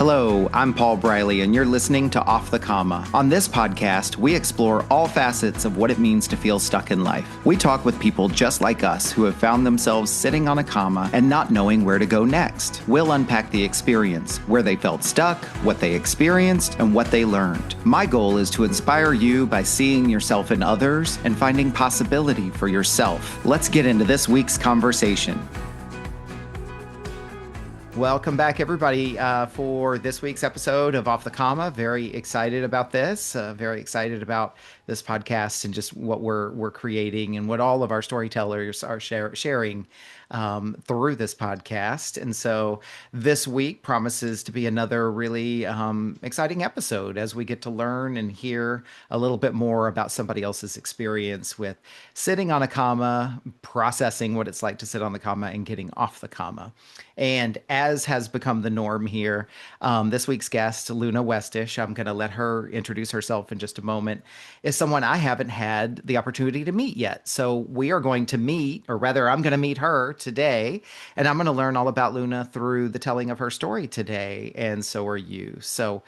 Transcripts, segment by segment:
Hello, I'm Paul Briley, and you're listening to Off the Comma. On this podcast, we explore all facets of what it means to feel stuck in life. We talk with people just like us who have found themselves sitting on a comma and not knowing where to go next. We'll unpack the experience, where they felt stuck, what they experienced, and what they learned. My goal is to inspire you by seeing yourself in others and finding possibility for yourself. Let's get into this week's conversation. Welcome back, everybody, for this week's episode of Off the Comma. Very excited about this. Very excited about this podcast and just what we're creating and what all of our storytellers are sharing through this podcast. And so this week promises to be another really exciting episode as we get to learn and hear a little bit more about somebody else's experience with sitting on a comma, processing what it's like to sit on the comma, and getting off the comma. And as has become the norm here, this week's guest, Luna Westish, I'm going to let her introduce herself in just a moment, is someone I haven't had the opportunity to meet yet. So we are going to meet, or rather, I'm going to meet her today, and I'm going to learn all about Luna through the telling of her story today, and so are you. So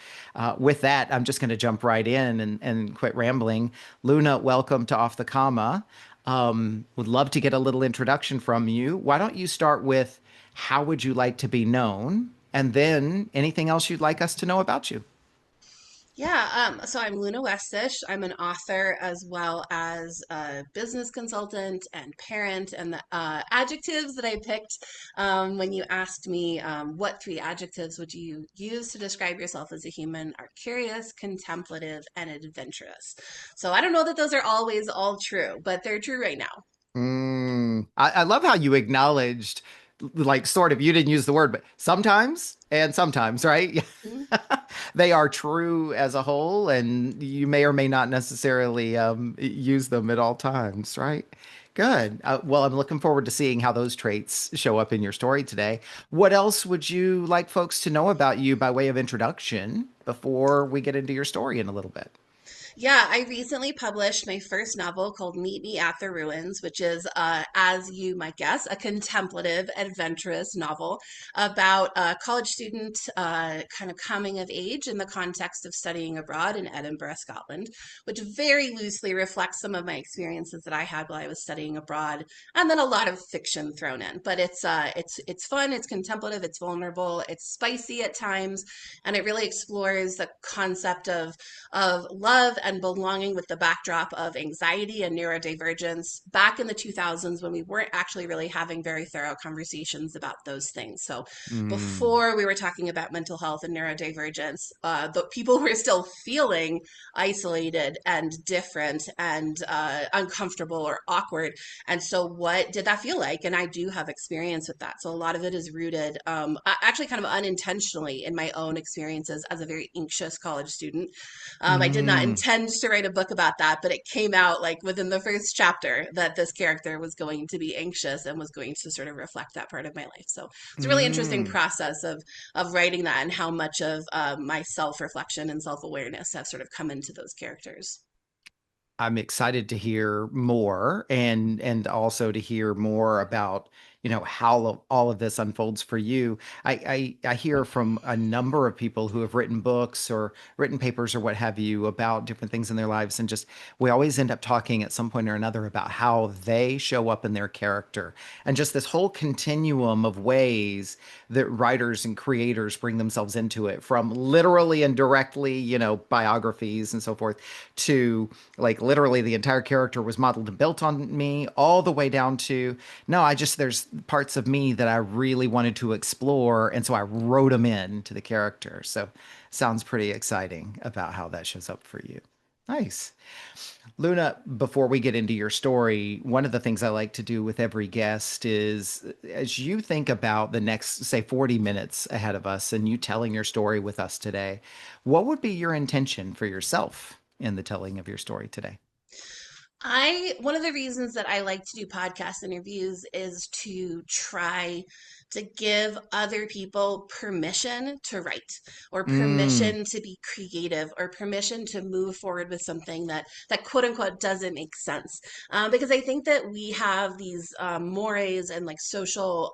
with that, I'm just going to jump right in and quit rambling. Luna, welcome to Off the Comma. Would love to get a little introduction from you. Why don't you start with how would you like to be known? And then anything else you'd like us to know about you? So I'm Luna Westish. I'm an author as well as a business consultant and parent. And the adjectives that I picked when you asked me what three adjectives would you use to describe yourself as a human are curious, contemplative, and adventurous. So I don't know that those are always all true, but they're true right now. I love how you acknowledged, like, sort of, you didn't use the word, but sometimes and sometimes, right? Mhm. They are true as a whole, and you may or may not necessarily use them at all times, right? Good. Well, I'm looking forward to seeing how those traits show up in your story today. What else would you like folks to know about you by way of introduction before we get into your story in a little bit? Yeah, I recently published my first novel called Meet Me at the Ruins, which is, as you might guess, a contemplative, adventurous novel about a college student kind of coming of age in the context of studying abroad in Edinburgh, Scotland, which very loosely reflects some of my experiences that I had while I was studying abroad, and then a lot of fiction thrown in. But it's fun, it's contemplative, it's vulnerable, it's spicy at times, and it really explores the concept of love and belonging with the backdrop of anxiety and neurodivergence back in the 2000s when we weren't actually really having very thorough conversations about those things. So Mm. before we were talking about mental health and neurodivergence, the people were still feeling isolated and different and uncomfortable or awkward. And so what did that feel like? And I do have experience with that. So a lot of it is rooted actually kind of unintentionally in my own experiences as a very anxious college student. I did not Mm. intend to write a book about that, but it came out like within the first chapter that this character was going to be anxious and was going to sort of reflect that part of my life. So it's a really interesting Mm. process of writing that and how much of my self reflection and self awareness have sort of come into those characters. I'm excited to hear more and also to hear more about, how all of this unfolds for you. I hear from a number of people who have written books or written papers or what have you about different things in their lives, and just we always end up talking at some point or another about how they show up in their character and just this whole continuum of ways that writers and creators bring themselves into it, from literally and directly, biographies and so forth, to like literally the entire character was modeled and built on me, all the way down to no, there's parts of me that I really wanted to explore, and so I wrote them into the character. So sounds pretty exciting about how that shows up for you. Nice. Luna, before we get into your story, one of the things I like to do with every guest is, as you think about the next, say, 40 minutes ahead of us and you telling your story with us today, what would be your intention for yourself in the telling of your story today? One of the reasons that I like to do podcast interviews is to try to give other people permission to write or Mm, permission to be creative or permission to move forward with something that quote unquote doesn't make sense. Because I think that we have these mores and like social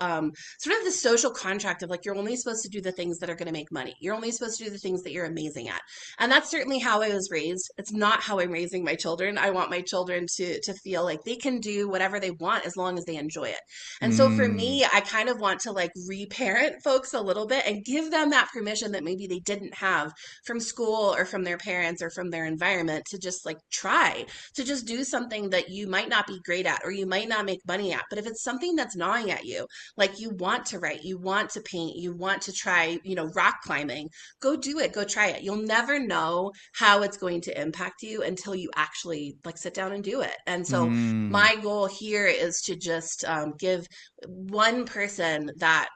sort of the social contract of like you're only supposed to do the things that are going to make money. You're only supposed to do the things that you're amazing at. And that's certainly how I was raised. It's not how I'm raising my children. I want my children to feel like they can do whatever they want as long as they enjoy it. And so for mm, me, I kind of want to like reparent folks a little bit and give them that permission that maybe they didn't have from school or from their parents or from their environment to just like try to just do something that you might not be great at or you might not make money at. But if it's something that's gnawing at you, like you want to write, you want to paint, you want to try, rock climbing, go do it, go try it. You'll never know how it's going to impact you until you actually like sit down and do it. And so mm. my goal here is to just give one person that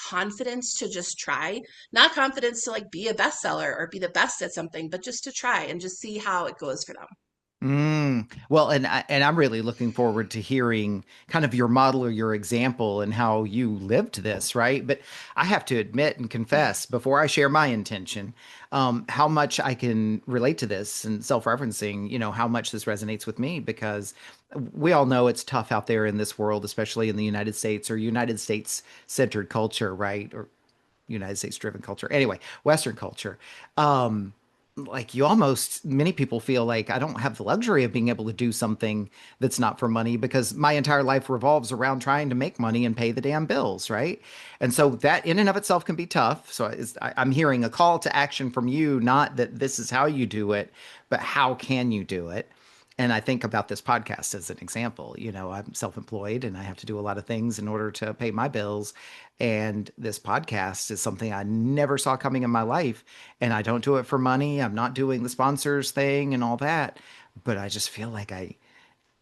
confidence to just try, not confidence to like be a bestseller or be the best at something, but just to try and just see how it goes for them. Well, and I'm really looking forward to hearing kind of your model or your example and how you lived this, right? But I have to admit and confess before I share my intention, how much I can relate to this and self-referencing, how much this resonates with me because we all know it's tough out there in this world, especially in the United States or United States centered culture, right? Or United States driven culture. Anyway, Western culture. Like you almost many people feel like I don't have the luxury of being able to do something that's not for money because my entire life revolves around trying to make money and pay the damn bills, right? And so that in and of itself can be tough. So I'm hearing a call to action from you, not that this is how you do it, but how can you do it? And I think about this podcast as an example. I'm self employed and I have to do a lot of things in order to pay my bills. And this podcast is something I never saw coming in my life. And I don't do it for money. I'm not doing the sponsors thing and all that. But I just feel like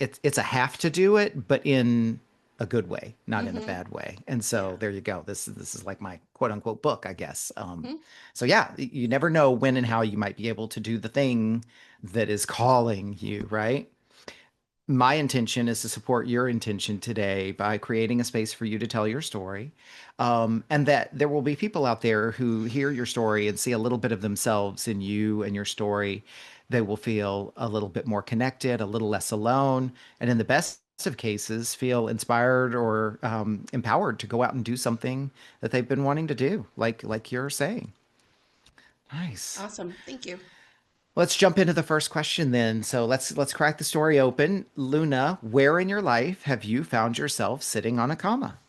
it's a have to do it, but in a good way, not in a Hmm. bad way. And so Yeah. there you go. This is like my quote unquote book, I guess. Hmm. So yeah, you never know when and how you might be able to do the thing that is calling you, right? My intention is to support your intention today by creating a space for you to tell your story. And that there will be people out there who hear your story and see a little bit of themselves in you and your story. They will feel a little bit more connected, a little less alone, and in the best of cases, feel inspired or empowered to go out and do something that they've been wanting to do, like you're saying. Nice. Awesome. Thank you. Let's jump into the first question then. So let's crack the story open. Luna, where in your life have you found yourself sitting on a comma?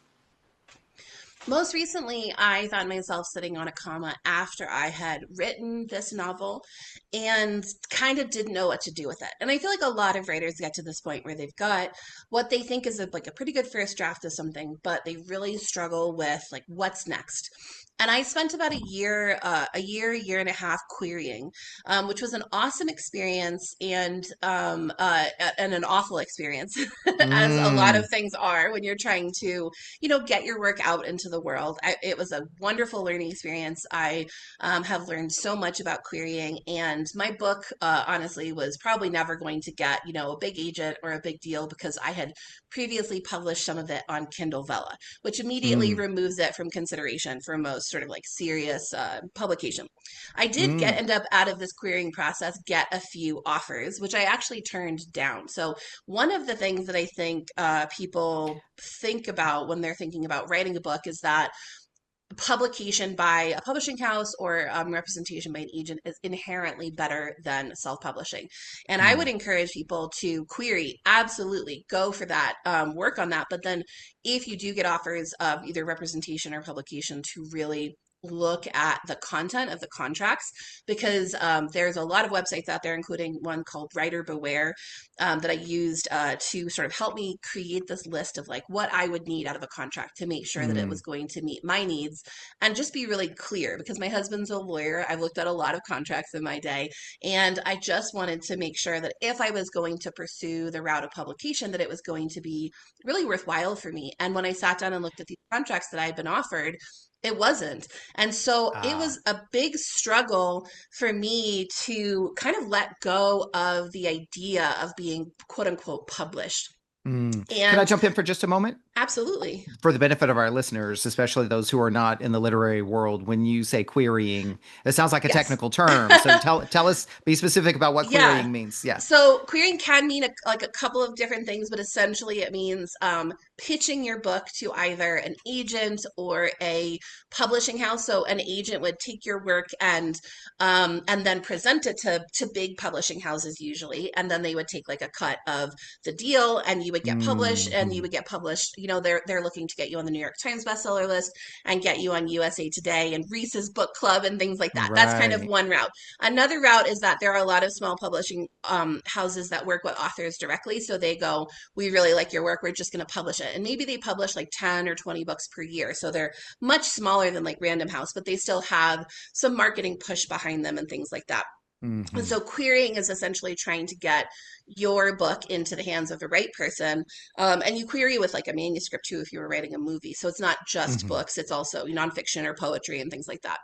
Most recently, I found myself sitting on a comma after I had written this novel and kind of didn't know what to do with it. And I feel like a lot of writers get to this point where they've got what they think is like a pretty good first draft of something, but they really struggle with like what's next. And I spent about a year and a half querying, which was an awesome experience and an awful experience, as a lot Mm, of things are when you're trying to get your work out into the world. It was a wonderful learning experience. I have learned so much about querying, and my book, honestly, was probably never going to get, a big agent or a big deal because I had previously published some of it on Kindle Vella, which immediately mm, removes it from consideration for most sort of like serious publication. I did get mm. end up out of this querying process, get a few offers, which I actually turned down. So one of the things that I think people think about when they're thinking about writing a book is that publication by a publishing house or representation by an agent is inherently better than self-publishing. And I would Mm. encourage people to query, absolutely go for that, work on that. But then if you do get offers of either representation or publication, to really look at the content of the contracts because there's a lot of websites out there, including one called Writer Beware, that I used to sort of help me create this list of like what I would need out of a contract to make sure that it was Mm. going to meet my needs and just be really clear because my husband's a lawyer. I've looked at a lot of contracts in my day, and I just wanted to make sure that if I was going to pursue the route of publication, that it was going to be really worthwhile for me. And when I sat down and looked at these contracts that I had been offered, it wasn't. And so it Ah. was a big struggle for me to kind of let go of the idea of being quote unquote published. Mm. Can I And jump in for just a moment? Absolutely. For the benefit of our listeners, especially those who are not in the literary world, when you say querying, it sounds like a Yes. technical term. So tell us, be specific about what Yeah. querying means. Yeah. So querying can mean like a couple of different things, but essentially it means pitching your book to either an agent or a publishing house. So an agent would take your work and then present it to big publishing houses usually, and then they would take like a cut of the deal, and you would get published, and you Hmm. would get published. You know, they're looking to get you on the New York Times bestseller list and get you on USA Today and Reese's Book Club and things like that. That's kind of Right. one route. Another route is that there are a lot of small publishing houses that work with authors directly. So they go, we really like your work. We're just going to publish it. And maybe they publish like 10 or 20 books per year. So they're much smaller than like Random House, but they still have some marketing push behind them and things like that. And Hmm. so querying is essentially trying to get your book into the hands of the right person. And you query with like a manuscript too if you were writing a movie. So it's not just Hmm. books, it's also nonfiction or poetry and things like that.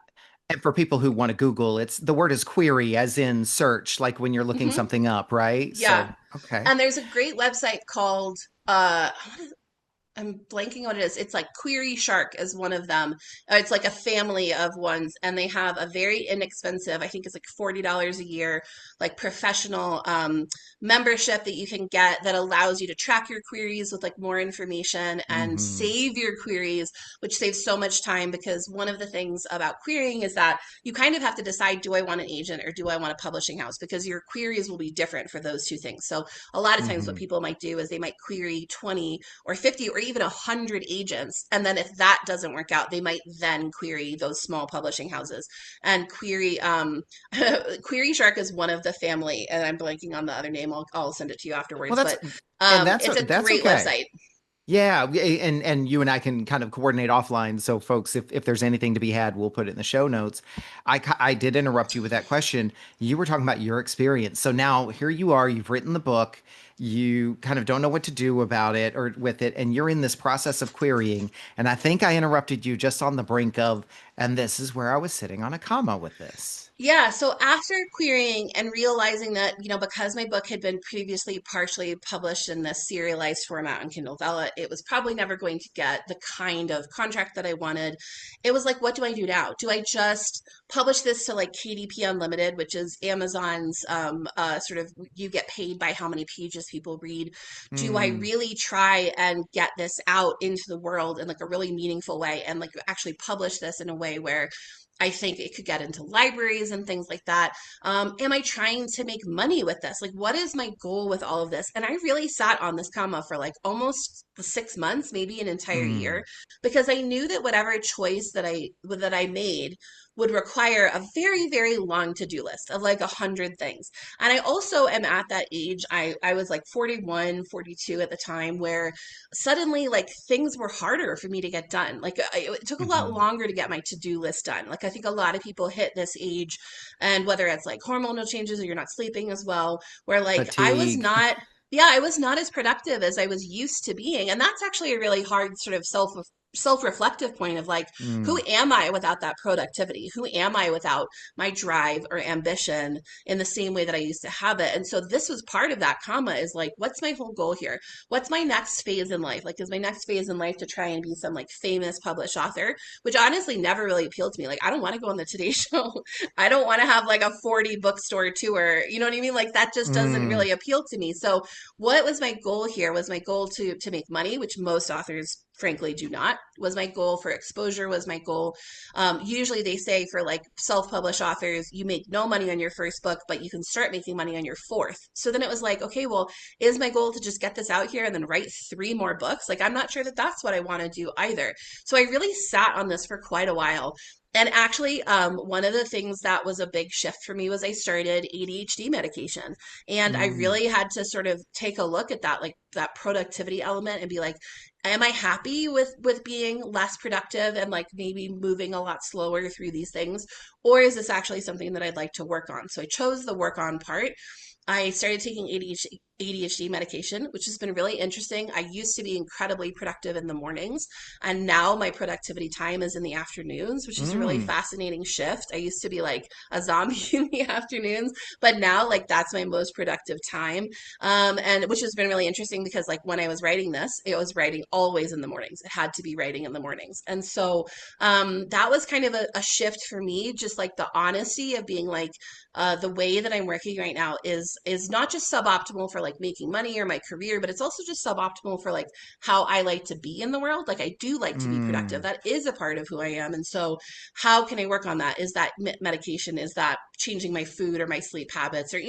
And for people who want to Google, it's the word is query, as in search, like when you're looking Hmm. something up, right? Yeah. So, okay. And there's a great website called uh I'm blanking on what it is. It's like Query Shark is one of them. It's like a family of ones, and they have a very inexpensive, I think it's like $40 a year, like professional membership that you can get that allows you to track your queries with like more information and Hmm. save your queries, which saves so much time because one of the things about querying is that you kind of have to decide, do I want an agent or do I want a publishing house? Because your queries will be different for those two things. So a lot of times what Hmm. people might do is they might query 20 or 50 or even 100 agents. And then if that doesn't work out, they might then query those small publishing houses and Query Shark is one of the family, and I'm blanking on the other name. I'll send it to you Well, afterwards, that's but and it's a that's great okay. website. Yeah, and you and I can kind of coordinate offline. So, folks, if there's anything to be had, we'll put it in the show notes. I did interrupt you with that question. You were talking about your experience. So now here you are. You've written the book. You kind of don't know what to do about it or with it, and you're in this process of querying. And I think I interrupted you just on the brink of, and this is where I was sitting on a comma with this. Yeah, so after querying and realizing that, because my book had been previously partially published in this serialized format on Kindle Vella, it was probably never going to get the kind of contract that I wanted. It was like, what do I do now? Do I just publish this to like KDP Unlimited, which is Amazon's sort of you get paid by how many pages people read? Do I Hmm. really try and get this out into the world in like a really meaningful way and like actually publish this in a way where I think it could get into libraries and things like that. Am I trying to make money with this? Like, what is my goal with all of this? And I really sat on this comma for like almost 6 months, maybe an entire Hmm. year, because I knew that whatever choice that I made would require a very, very long to-do list of like 100 things. And I also am at that age, I was like 41, 42 at the time, where suddenly like things were harder for me to get done. Like it took a lot Hmm. longer to get my to-do list done. Like I think a lot of people hit this age, and whether it's like hormonal changes or you're not sleeping as well, where like Fatigue. I was not as productive as I was used to being. And that's actually a really hard sort of self-reflective point of like, who Hmm. am I without that productivity? Who am I without my drive or ambition in the same way that I used to have it? And so this was part of that comma is like, what's my whole goal here? What's my next phase in life? Like, is my next phase in life to try and be some like famous published author, which honestly never really appealed to me. Like, I don't want to go on the Today Show. I don't want to have like a 40 bookstore tour. You know what I mean? Like that just doesn't Hmm. really appeal to me. So what was my goal here? Was my goal to make money, which most authors frankly do not. Was my goal for exposure? Was my goal usually they say for like self-published authors, you make no money on your first book, but you can start making money on your fourth. So then it was like, okay, well, is my goal to just get this out here and then write 3 more books? Like, I'm not sure that that's what I want to do either. So I really sat on this for quite a while. And actually, one of the things that was a big shift for me was I started ADHD medication. And I Hmm. really had to sort of take a look at that, like that productivity element and be like, am I happy with being less productive and like maybe moving a lot slower through these things? Or is this actually something that I'd like to work on? So I chose the work on part. I started taking ADHD medication, which has been really interesting. I used to be incredibly productive in the mornings, and now my productivity time is in the afternoons, which is a really Mm. fascinating shift. I used to be like a zombie in the afternoons, but now like that's my most productive time. And which has been really interesting because like when I was writing this, it was writing always in the mornings. It had to be writing in the mornings. And so that was kind of a shift for me, just like the honesty of being like, the way that I'm working right now is not just suboptimal for like making money or my career, but it's also just suboptimal for like how I like to be in the world. Like I do like to be productive. Mm. That is a part of who I am. And so how can I work on that? Is that medication? Is that changing my food or my sleep habits or,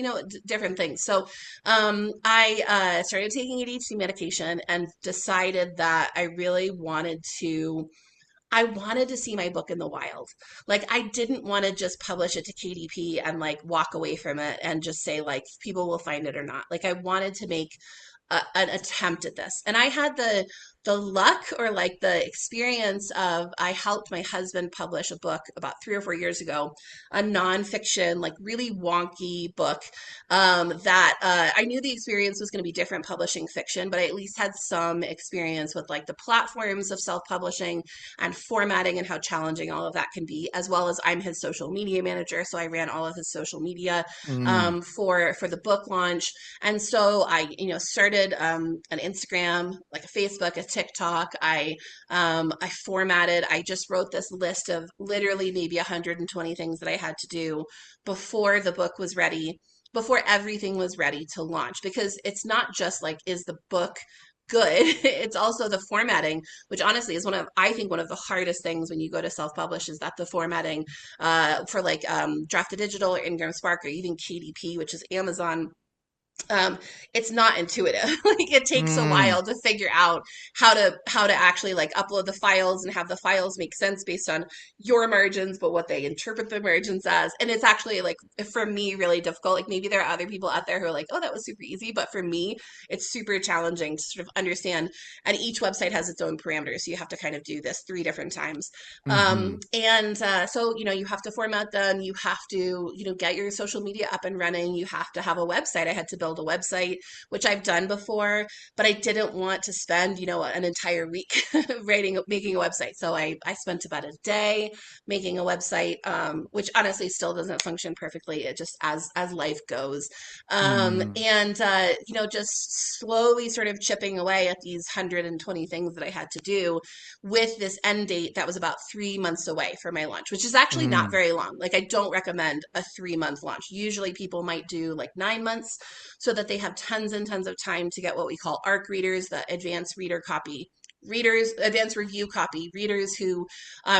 different things? So I started taking ADHD medication and decided that I wanted to see my book in the wild. Like I didn't want to just publish it to KDP and like walk away from it and just say like people will find it or not. Like I wanted to make an attempt at this. And I had the luck or like the experience of I helped my husband publish a book about 3 or 4 years ago, a nonfiction, like really wonky book that I knew the experience was going to be different publishing fiction, but I at least had some experience with like the platforms of self-publishing and formatting and how challenging all of that can be, as well as I'm his social media manager. So I ran all of his social media Mm. for the book launch. And so I, started an Instagram, like a Facebook, a TikTok. I formatted. I just wrote this list of literally maybe 120 things that I had to do before the book was ready, before everything was ready to launch. Because it's not just like, is the book good? It's also the formatting, which honestly is I think one of the hardest things when you go to self-publish is that the formatting for like Draft to Digital or Ingram Spark or even KDP, which is Amazon, um it's not intuitive. Like it takes a Mm. while to figure out how to actually like upload the files and have the files make sense based on your margins but what they interpret the margins as. And it's actually like for me really difficult. Like maybe there are other people out there who are like, oh, that was super easy, but for me it's super challenging to sort of understand. And each website has its own parameters, so you have to kind of do this 3 different times. Mm-hmm. And so you have to format them, you have to get your social media up and running, you have to have a website. I had to build a website, which I've done before, but I didn't want to spend an entire week making a website. So I spent about a day making a website, which honestly still doesn't function perfectly. It just as life goes. Mm. And just slowly sort of chipping away at these 120 things that I had to do with this end date that was about 3 months away for my launch, which is actually not Mm. very long. Like I don't recommend a 3 month launch. Usually people might do like 9 months so that they have tons and tons of time to get what we call ARC readers, the advanced reader copy readers, advanced review copy readers who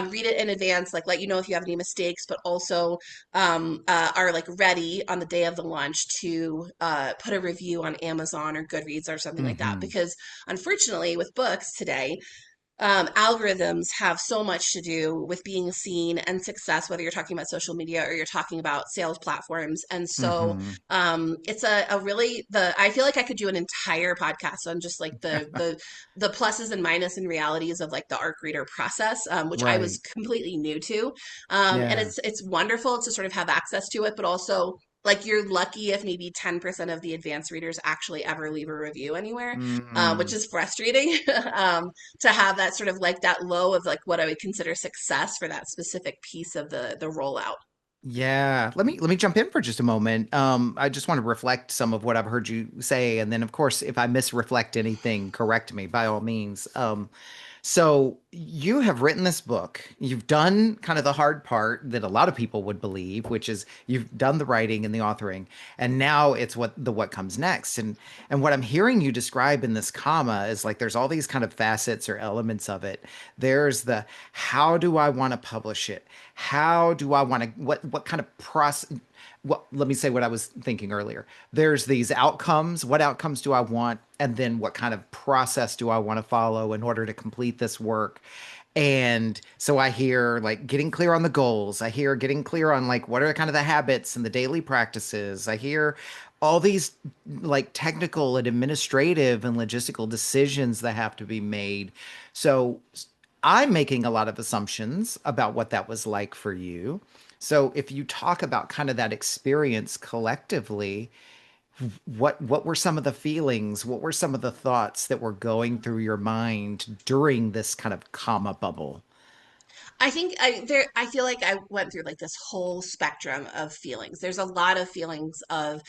read it in advance, like let you know if you have any mistakes, but also are like ready on the day of the launch to put a review on Amazon or Goodreads or something like that. Mm-hmm. Because unfortunately, with books today, algorithms have so much to do with being seen and success, whether you're talking about social media or you're talking about sales platforms. And so Mm-hmm. it's a really I feel like I could do an entire podcast on just like the pluses and minuses and realities of like the ARC reader process, which I was Right. completely new to. And Yeah. it's wonderful to sort of have access to it, but also like you're lucky if maybe 10% of the advanced readers actually ever leave a review anywhere, which Mm. is frustrating. To have that sort of like that low of like what I would consider success for that specific piece of the rollout. Yeah. Let me jump in for just a moment. I just want to reflect some of what I've heard you say, and then of course, if I misreflect anything, correct me by all means. So you have written this book. You've done kind of the hard part that a lot of people would believe, which is you've done the writing and the authoring, and now it's what comes next. And what I'm hearing you describe in this comma is like there's all these kind of facets or elements of it. There's the how do I want to publish it? How do I want to what kind of process well, let me say what I was thinking earlier. There's these outcomes. What outcomes do I want? And then what kind of process do I want to follow in order to complete this work? And so I hear like getting clear on the goals. I hear getting clear on like what are kind of the habits and the daily practices. I hear all these like technical and administrative and logistical decisions that have to be made. So I'm making a lot of assumptions about what that was like for you. So if you talk about kind of that experience collectively, what were some of the feelings? What were some of the thoughts that were going through your mind during this kind of comma bubble? I think I feel like I went through like this whole spectrum of feelings. There's a lot of feelings of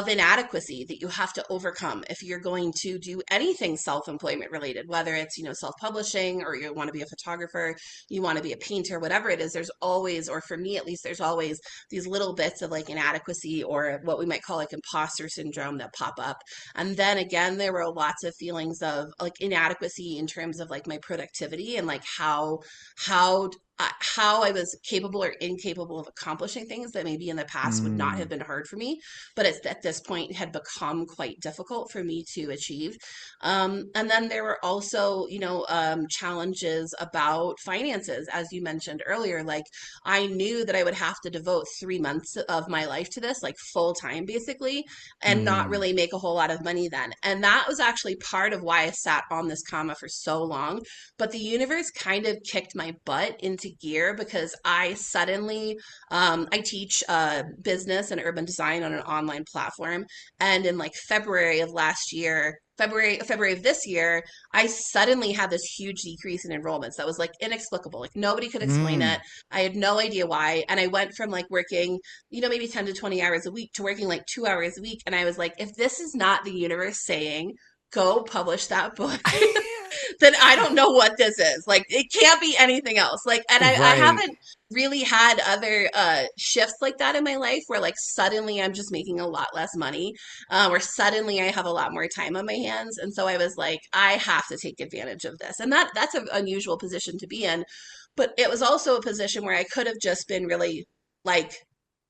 inadequacy that you have to overcome if you're going to do anything self-employment related, whether it's, self-publishing, or you want to be a photographer, you want to be a painter, whatever it is, there's always, or for me at least, there's always these little bits of like inadequacy or what we might call like imposter syndrome that pop up. And then again, there were lots of feelings of like inadequacy in terms of like my productivity and like how how I was capable or incapable of accomplishing things that maybe in the past would not have Mm, been hard for me, but at this point had become quite difficult for me to achieve. And then there were also, challenges about finances, as you mentioned earlier. Like I knew that I would have to devote 3 months of my life to this, like full time, basically, and not mm, really make a whole lot of money then. And that was actually part of why I sat on this comma for so long, but the universe kind of kicked my butt into gear because I suddenly, I teach business and urban design on an online platform. And in like February of last year, February of this year, I suddenly had this huge decrease in enrollments that was like inexplicable. Like nobody could explain it. mm. I had no idea why. And I went from like working, maybe 10 to 20 hours a week to working like 2 hours a week. And I was like, if this is not the universe saying, go publish that book, then I don't know what this is. Like it can't be anything else. Like, and I Right. haven't really had other shifts like that in my life where like suddenly I'm just making a lot less money, or suddenly I have a lot more time on my hands. And so I was like, I have to take advantage of this. And that's an unusual position to be in. But it was also a position where I could have just been really like,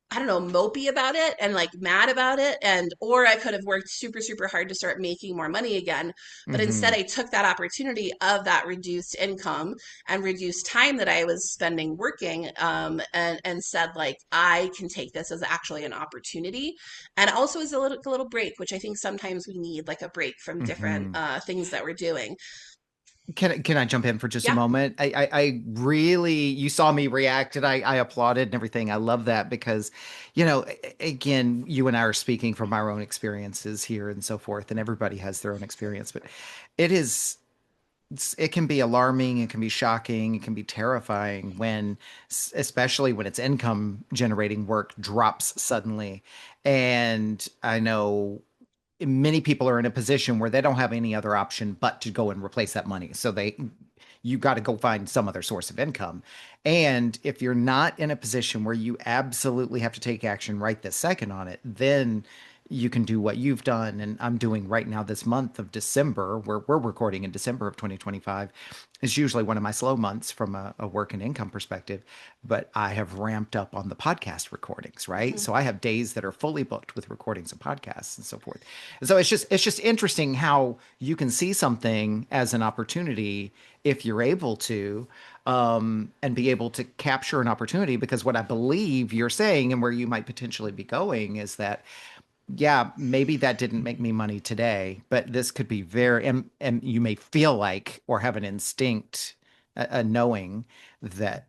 I don't know, mopey about it and like mad about it. And, or I could have worked super, super hard to start making more money again. But instead, Hmm. I took that opportunity of that reduced income and reduced time that I was spending working, and said, like, I can take this as actually an opportunity. And also as a little break, which I think sometimes we need like a break from different Hmm. things that we're doing. Can I jump in for just a Yeah. moment? I really, you saw me react and I applauded and everything. I love that because, again, you and I are speaking from our own experiences here and so forth, and everybody has their own experience, but it is it can be alarming, it can be shocking, it can be terrifying when, especially when it's income generating work drops suddenly. And I know many people are in a position where they don't have any other option but to go and replace that money. So you got to go find some other source of income. And if you're not in a position where you absolutely have to take action right this second on it, then you can do what you've done and I'm doing right now this month of December, where we're recording in December of 2025, is usually one of my slow months from a work and income perspective. But I have ramped up on the podcast recordings, right? Mhm. So I have days that are fully booked with recordings of podcasts and so forth. And so it's just interesting how you can see something as an opportunity if you're able to, and be able to capture an opportunity. Because what I believe you're saying and where you might potentially be going is that, yeah, maybe that didn't make me money today, but this could be very, and you may feel like or have an instinct, a knowing that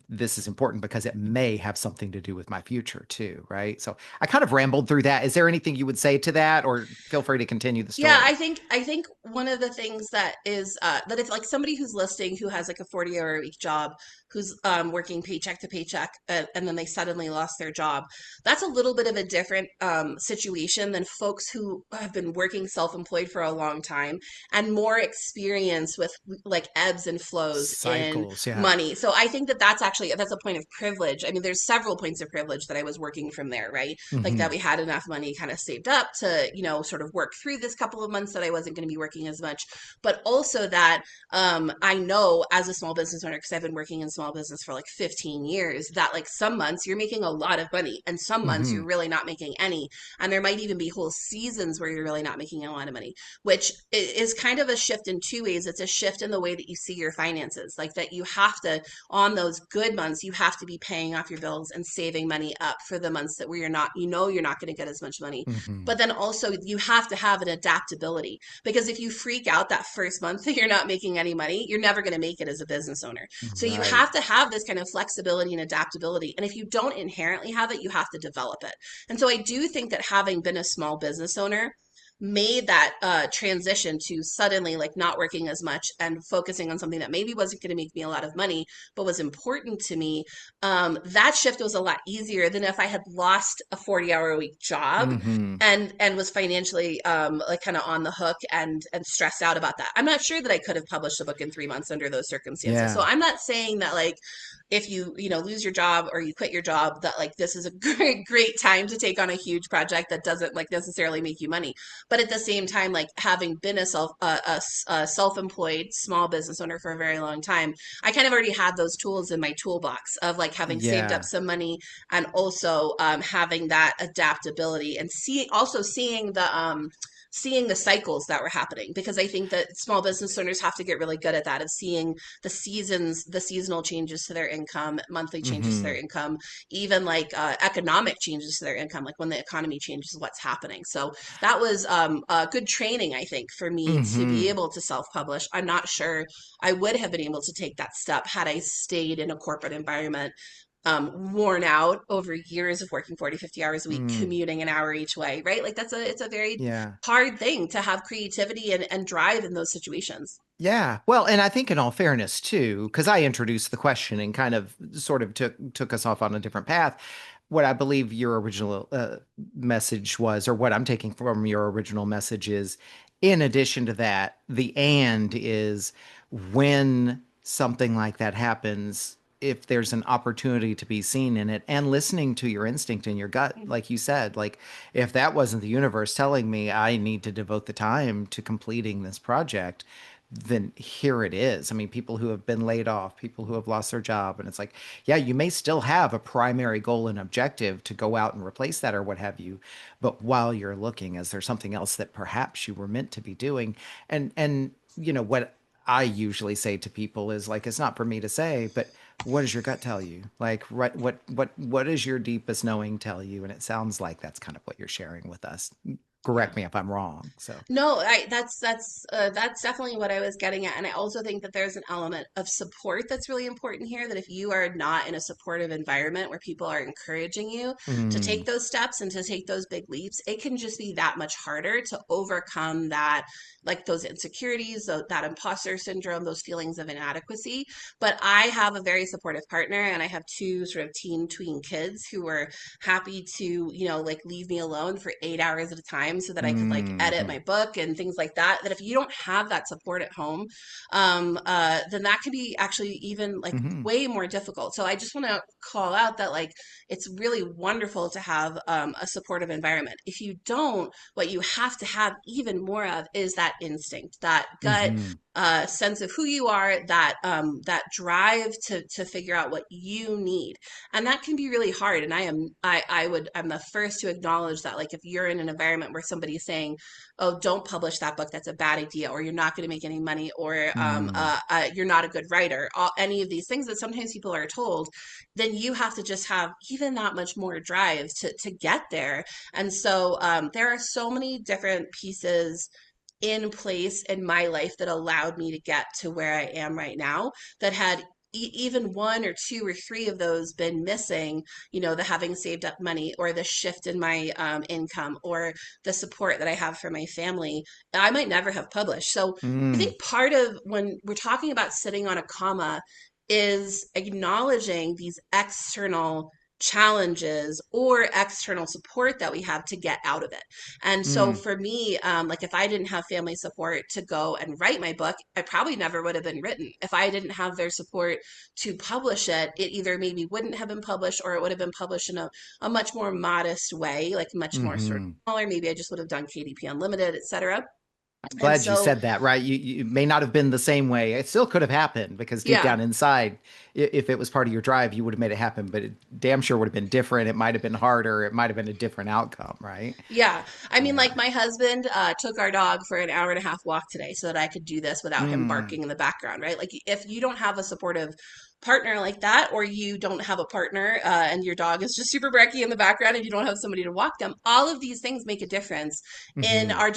this is important because it may have something to do with my future too, right? So I kind of rambled through that. Is there anything you would say to that, or feel free to continue the Yeah, story? I think one of the things that is that if like somebody who's listening who has like a 40-hour a week job, who's working paycheck to paycheck, and then they suddenly lost their job, that's a little bit of a different situation than folks who have been working self-employed for a long time and more experience with like ebbs and flows in Cycles, yeah. money. So I think that that's a point of privilege. I mean, there's several points of privilege that I was working from there, right? Like Hmm. that we had enough money kind of saved up to, sort of work through this couple of months that I wasn't going to be working as much, but also that I know as a small business owner, because I've been working in small business for like 15 years, that like some months you're making a lot of money and some months Hmm. you're really not making any. And there might even be whole seasons where you're really not making a lot of money, which is kind of a shift in two ways. It's a shift in the way that you see your finances, like that you have to, on those good months, you have to be paying off your bills and saving money up for the months that where you're not, you're not going to get as much money. Hmm. But then also you have to have an adaptability, because if you freak out that first month that you're not making any money, you're never going to make it as a business owner. So you Right. have to have this kind of flexibility and adaptability. And if you don't inherently have it, you have to develop it. And so I do think that having been a small business owner made that transition to suddenly like not working as much and focusing on something that maybe wasn't going to make me a lot of money but was important to me. That shift was a lot easier than if I had lost a 40-hour a week job Hmm. and was financially like kind of on the hook and stressed out about that. I'm not sure that I could have published a book in 3 months under those circumstances. So Yeah. I'm not saying that like if you know lose your job or you quit your job that like this is a great time to take on a huge project that doesn't like necessarily make you money. But at the same time, like having been a self-employed small business owner for a very long time, I kind of already had those tools in my toolbox of like having saved up Yeah. some money and also having that adaptability and seeing the cycles that were happening, because I think that small business owners have to get really good at that, of seeing the seasonal changes to their income, monthly changes to their Hmm. income, even like economic changes to their income, like when the economy changes, what's happening. So that was good training, I think, for me to be Hmm. able to self-publish. I'm not sure I would have been able to take that step had I stayed in a corporate environment, worn out over years of working 40, 50 hours a week, Mm. commuting an hour each way, right? Like it's a very Yeah. hard thing to have creativity and drive in those situations. Yeah. Well, and I think in all fairness too, because I introduced the question and kind of sort of took us off on a different path. What I believe your original message was, or what I'm taking from your original message is, in addition to that, the and is when something like that happens, if there's an opportunity to be seen in it and listening to your instinct and your gut, like you said, like if that wasn't the universe telling me I need to devote the time to completing this project, then here it is. I mean, people who have been laid off, people who have lost their job, and it's like, yeah, you may still have a primary goal and objective to go out and replace that or what have you, but while you're looking, is there something else that perhaps you were meant to be doing? And what I usually say to people is like, it's not for me to say, but what does your gut tell you? Like, what does your deepest knowing tell you? And it sounds like that's kind of what you're sharing with us. Yeah. Correct me if I'm wrong. So, No, that's definitely what I was getting at, and I also think that there's an element of support that's really important here. That if you are not in a supportive environment where people are encouraging you to take mm, those steps and to take those big leaps, it can just be that much harder to overcome that, like those insecurities, that imposter syndrome, those feelings of inadequacy. But I have a very supportive partner, and I have two sort of teen tween kids who were happy to, like leave me alone for 8 hours at a time so that I could like edit mm, my book and things like that. That if you don't have that support at home, then that can be actually even like mm, way more difficult. So I just want to call out that like it's really wonderful to have a supportive environment. If you don't, what you have to have even more of is that instinct, that gut mm, sense of who you are, that drive to figure out what you need, and that can be really hard. And I'm the first to acknowledge that, like if you're in an environment where somebody's saying, oh, don't publish that book, that's a bad idea, or you're not going to make any money, or mm, you're not a good writer, any of these things that sometimes people are told, then you have to just have even that much more drive to get there. And so there are so many different pieces in place in my life that allowed me to get to where I am right now, that had even one or two or three of those been missing, the having saved up money or the shift in my income or the support that I have for my family, I might never have published. So I mm, think part of when we're talking about sitting on a comma is acknowledging these external challenges or external support that we have to get out of it. And so mm, for me, like if I didn't have family support to go and write my book, I probably never would have been written. If I didn't have their support to publish it, it either maybe wouldn't have been published or it would have been published in a much more modest way, like much more sort of mm. smaller. Maybe I just would have done KDP Unlimited, etc. And Glad you so, said that, right? You may not have been the same way. It still could have happened because deep yeah. down inside, if it was part of your drive, you would have made it happen, but it damn sure would have been different. It might have been harder. It might have been a different outcome, right? Yeah. I mean, like Yeah. my husband took our dog for an hour and a half walk today so that I could do this without him Mm, barking in the background, right? Like if you don't have a supportive partner like that, or you don't have a partner and your dog is just super brekky in the background and you don't have somebody to walk them, all of these things make a difference in Hmm. our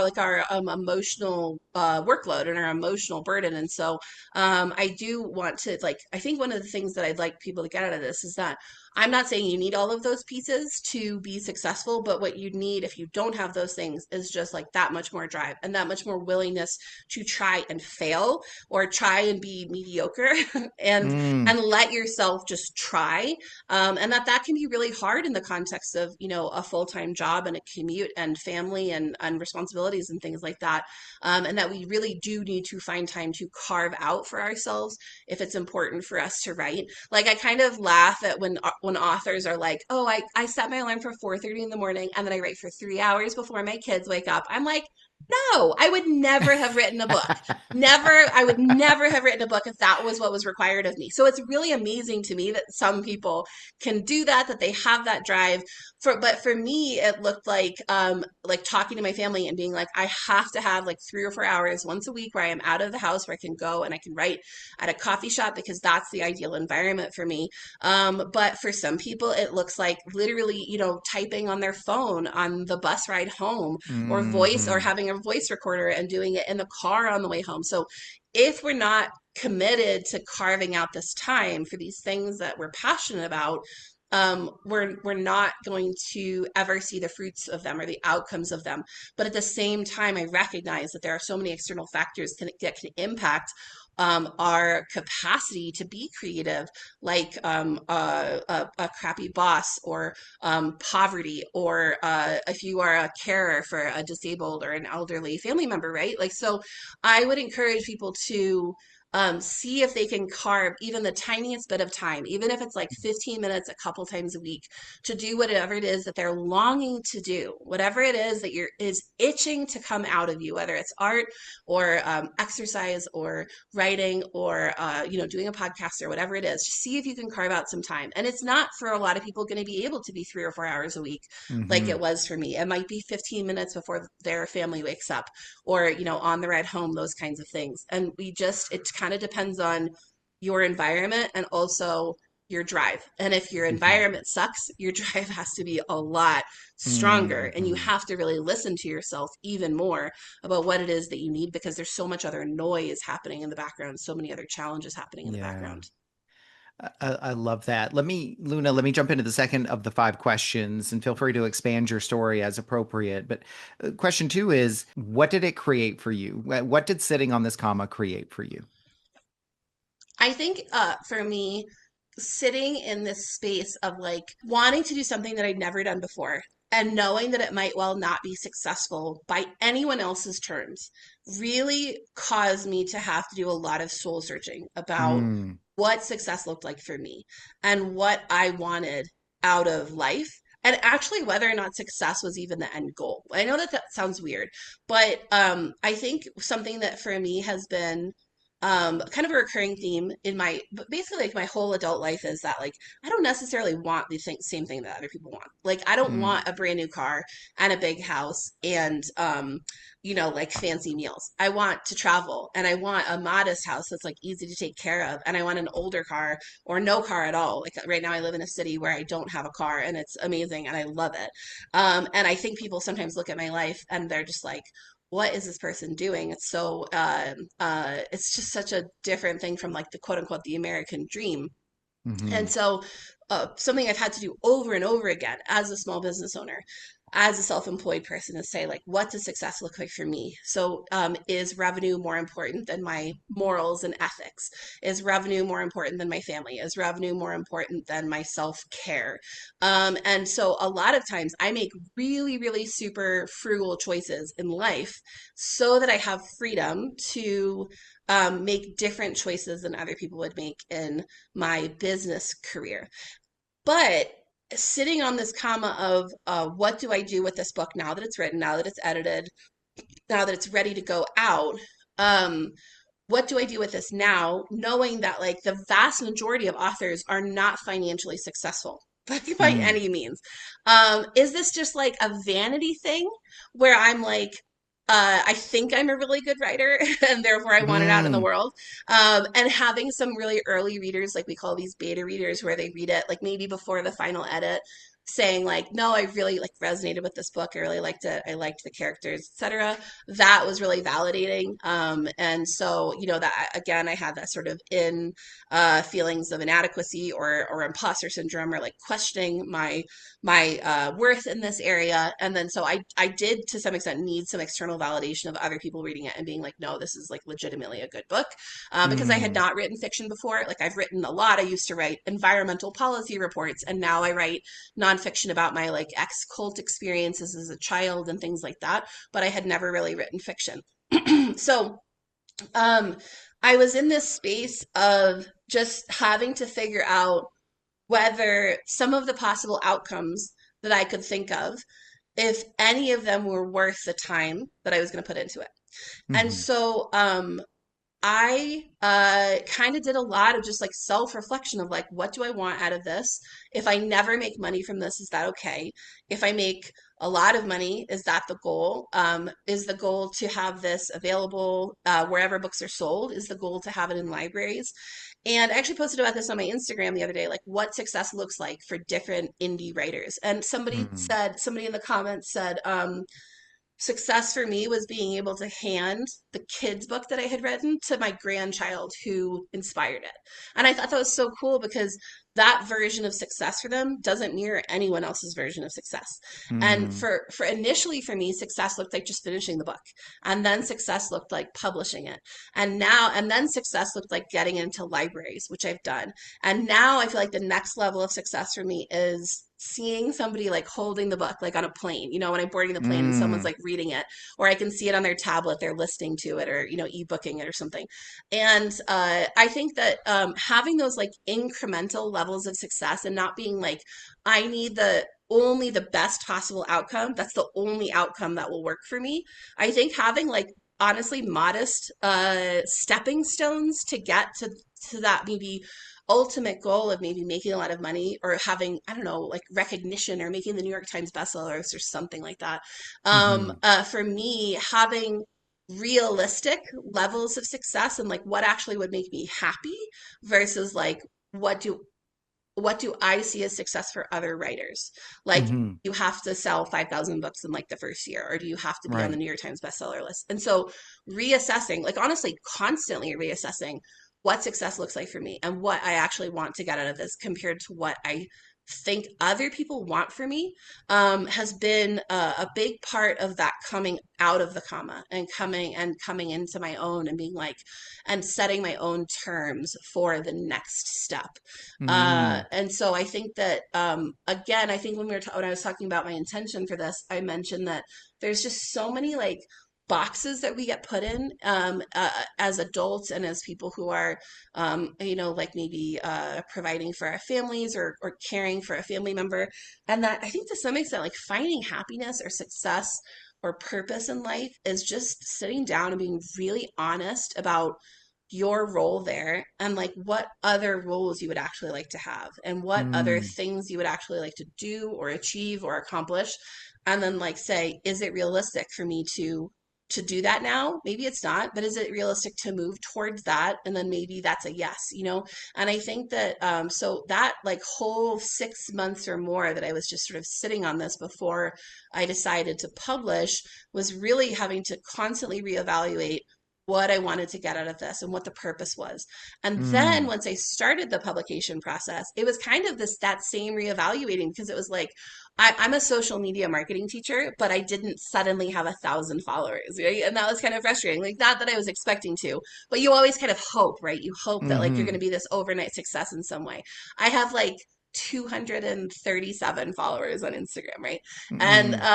like our emotional workload and our emotional burden. And so I do want to like, I think one of the things that I'd like people to get out of this is that I'm not saying you need all of those pieces to be successful, but what you need if you don't have those things is just like that much more drive and that much more willingness to try and fail or try and be mediocre and Mm. let yourself just try. And that can be really hard in the context of, you know, a full-time job and a commute and family and responsibilities and things like that. And that we really do need to find time to carve out for ourselves if it's important for us to write. Like I kind of laugh at when authors are like, "Oh, I set my alarm for 4:30 in the morning and then I write for 3 hours before my kids wake up." I'm like, no, I would never have written a book. Never, I would never have written a book if that was what was required of me. So it's really amazing to me that some people can do that, that they have that drive. But for me, it looked like talking to my family and being like, I have to have like 3 or 4 hours once a week where I am out of the house, where I can go and I can write at a coffee shop because that's the ideal environment for me. But for some people, it looks like literally, you know, typing on their phone on the bus ride home or voice or Hmm. having a voice recorder and doing it in the car on the way home. So if we're not committed to carving out this time for these things that we're passionate about, we're not going to ever see the fruits of them or the outcomes of them. But at the same time, I recognize that there are so many external factors that can impact our capacity to be creative, like a crappy boss or poverty, or if you are a carer for a disabled or an elderly family member, right? Like, so I would encourage people to see if they can carve even the tiniest bit of time, even if it's like 15 minutes a couple times a week, to do whatever it is that they're longing to do, whatever it is that you're is itching to come out of you, whether it's art or exercise or writing or you know, doing a podcast or whatever it is. Just see if you can carve out some time. And it's not for a lot of people going to be able to be 3 or 4 hours a week like it Hmm. was for me. It might be 15 minutes before their family wakes up, or you know, on the ride home, those kinds of things. And we just, it kind of depends on your environment and also your drive. And if your Hmm. environment sucks, your drive has to be a lot stronger. And you Hmm. have to really listen to yourself even more about what it is that you need, because there's so much other noise happening in the background, so many other challenges happening in the Yeah. background. I love that. Luna, let me jump into the second of the five questions and feel free to expand your story as appropriate. But question two is, what did it create for you? What did sitting on this comma create for you? I think for me, sitting in this space of like wanting to do something that I'd never done before and knowing that it might well not be successful by anyone else's terms really caused me to have to do a lot of soul searching about Mm. what success looked like for me and what I wanted out of life. And actually, whether or not success was even the end goal. I know that that sounds weird, but I think something that for me has been kind of a recurring theme in my basically like my whole adult life is that like I don't necessarily want the same thing that other people want. Like I don't Mm. want a brand new car and a big house and you know, like fancy meals. I want to travel and I want a modest house that's like easy to take care of, and I want an older car or no car at all. Like right now I live in a city where I don't have a car and it's amazing and I love it. And I think people sometimes look at my life and they're just like, what is this person doing? It's so it's just such a different thing from like the quote unquote the American dream. And Hmm. so, something I've had to do over and over again as a small business owner, as a self-employed person, is say, like, what does success look like for me? So, is revenue more important than my morals and ethics? Is revenue more important than my family? Is revenue more important than my self-care? And so, a lot of times, I make really, really super frugal choices in life so that I have freedom to make different choices than other people would make in my business career. But sitting on this comma of what do I do with this book now that it's written, now that it's edited, now that it's ready to go out? Um, what do I do with this now, knowing that like the vast majority of authors are not financially successful by Mm. any means? Is this just like a vanity thing where I'm like, I think I'm a really good writer, and therefore I want it out in the Mm, world. And having some really early readers, like we call these beta readers, where they read it like maybe before the final edit, saying like, "No, I really like resonated with this book. I really liked it. I liked the characters, etc." That was really validating. And so that again, I had that sort of in feelings of inadequacy or imposter syndrome, or like questioning my worth in this area. And then so I did to some extent need some external validation of other people reading it and being like, no, this is like legitimately a good book, because I had mm, not written fiction before. Like I've written a lot. I used to write environmental policy reports, and now I write nonfiction about my like ex cult experiences as a child and things like that. But I had never really written fiction. So um, I was in this space of just having to figure out whether some of the possible outcomes that I could think of, if any of them were worth the time that I was going to put into it. And mm, so I kind of did a lot of just like self-reflection of like, what do I want out of this? If I never make money from this, is that okay? If I make a lot of money, is that the goal? Is the goal to have this available wherever books are sold? Is the goal to have it in libraries? And I actually posted about this on my Instagram the other day, like what success looks like for different indie writers. And mm, somebody in the comments said, success for me was being able to hand the kids book that I had written to my grandchild who inspired it. And I thought that was so cool because that version of success for them doesn't mirror anyone else's version of success. And mm, for initially for me, success looked like just finishing the book. And then success looked like publishing it. And then success looked like getting into libraries, which I've done. And now I feel like the next level of success for me is seeing somebody like holding the book like on a plane, when I'm boarding the plane and someone's mm, like reading it, or I can see it on their tablet, they're listening to it, or ebooking it or something. And I think that having those like incremental levels of success and not being like, I need the only the best possible outcome, that's the only outcome that will work for me. I think having like honestly modest stepping stones to get to that maybe ultimate goal of maybe making a lot of money or having, I don't know, like recognition or making the New York Times bestsellers or something like that. mm, For me, having realistic levels of success and like what actually would make me happy versus like what do what do I see as success for other writers? Like, mm, you have to sell 5,000 books in like the first year, or do you have to be on the right. New York Times bestseller list? And so, reassessing, like honestly, constantly reassessing what success looks like for me and what I actually want to get out of this compared to what I think other people want for me, has been a big part of that coming out of the comma and coming into my own and being like, and setting my own terms for the next step. Mm, And so I think that again, I think when I was talking about my intention for this, I mentioned that there's just so many like boxes that we get put in as adults and as people who are like maybe providing for our families or caring for a family member, and that I think to some extent like finding happiness or success or purpose in life is just sitting down and being really honest about your role there and like what other roles you would actually like to have and what other mm, things you would actually like to do or achieve or accomplish, and then like say, is it realistic for me to do that now? Maybe it's not, but is it realistic to move towards that? And then maybe that's a yes. And I think that so that like whole 6 months or more that I was just sort of sitting on this before I decided to publish was really having to constantly reevaluate what I wanted to get out of this and what the purpose was. And then mm, once I started the publication process, it was kind of that same reevaluating, because it was like, I'm a social media marketing teacher, but I didn't suddenly have 1,000 followers, right? And that was kind of frustrating. Like, not that I was expecting to, but you always kind of hope, right? You hope that like you're going to mm, be this overnight success in some way. I have like 237 followers on Instagram, right? mm,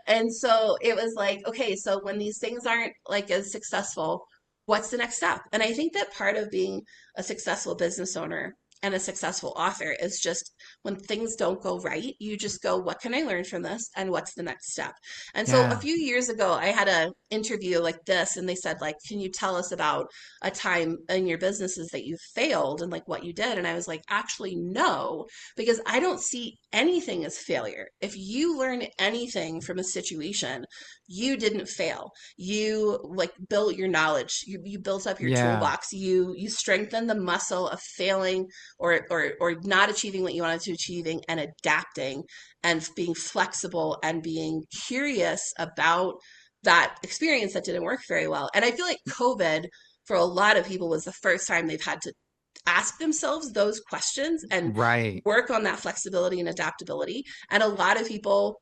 And so it was like, okay, so when these things aren't like as successful, what's the next step? And I think that part of being a successful business owner and a successful author is just when things don't go right, you just go, what can I learn from this? And what's the next step? And so a Yeah. few years ago, I had a interview like this, and they said, like, can you tell us about a time in your businesses that you failed and like what you did? And I was like, actually, no, because I don't see anything as failure. If you learn anything from a situation, you didn't fail. You like built your knowledge. You built up your Yeah. toolbox. You strengthened the muscle of failing or not achieving what you wanted to achieving and adapting and being flexible and being curious about that experience that didn't work very well. And I feel like COVID for a lot of people was the first time they've had to ask themselves those questions and Right. work on that flexibility and adaptability. And a lot of people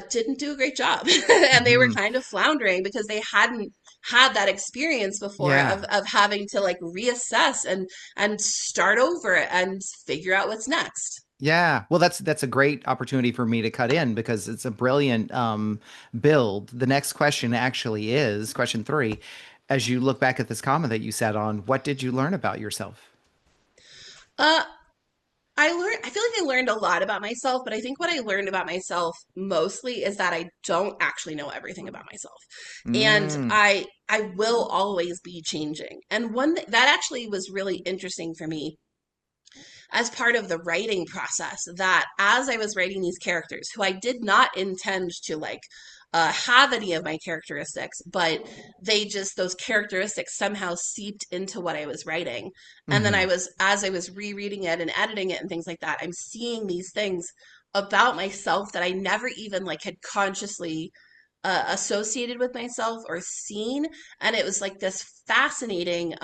didn't do a great job and they were Hmm. kind of floundering because they hadn't had that experience before Yeah. of having to like reassess and start over and figure out what's next. Yeah. Well, that's a great opportunity for me to cut in because it's a brilliant build. The next question actually is question three. As you look back at this comment that you sat on, what did you learn about yourself? Uh, I feel like I learned a lot about myself, but I think what I learned about myself mostly is that I don't actually know everything about myself. And Mm, I will always be changing. And that actually was really interesting for me as part of the writing process, that as I was writing these characters who I did not intend to like have any of my characteristics, but those characteristics somehow seeped into what I was writing. And then hmm. as I was rereading it and editing it and things like that, I'm seeing these things about myself that I never even like had consciously associated with myself or seen. And it was like this fascinating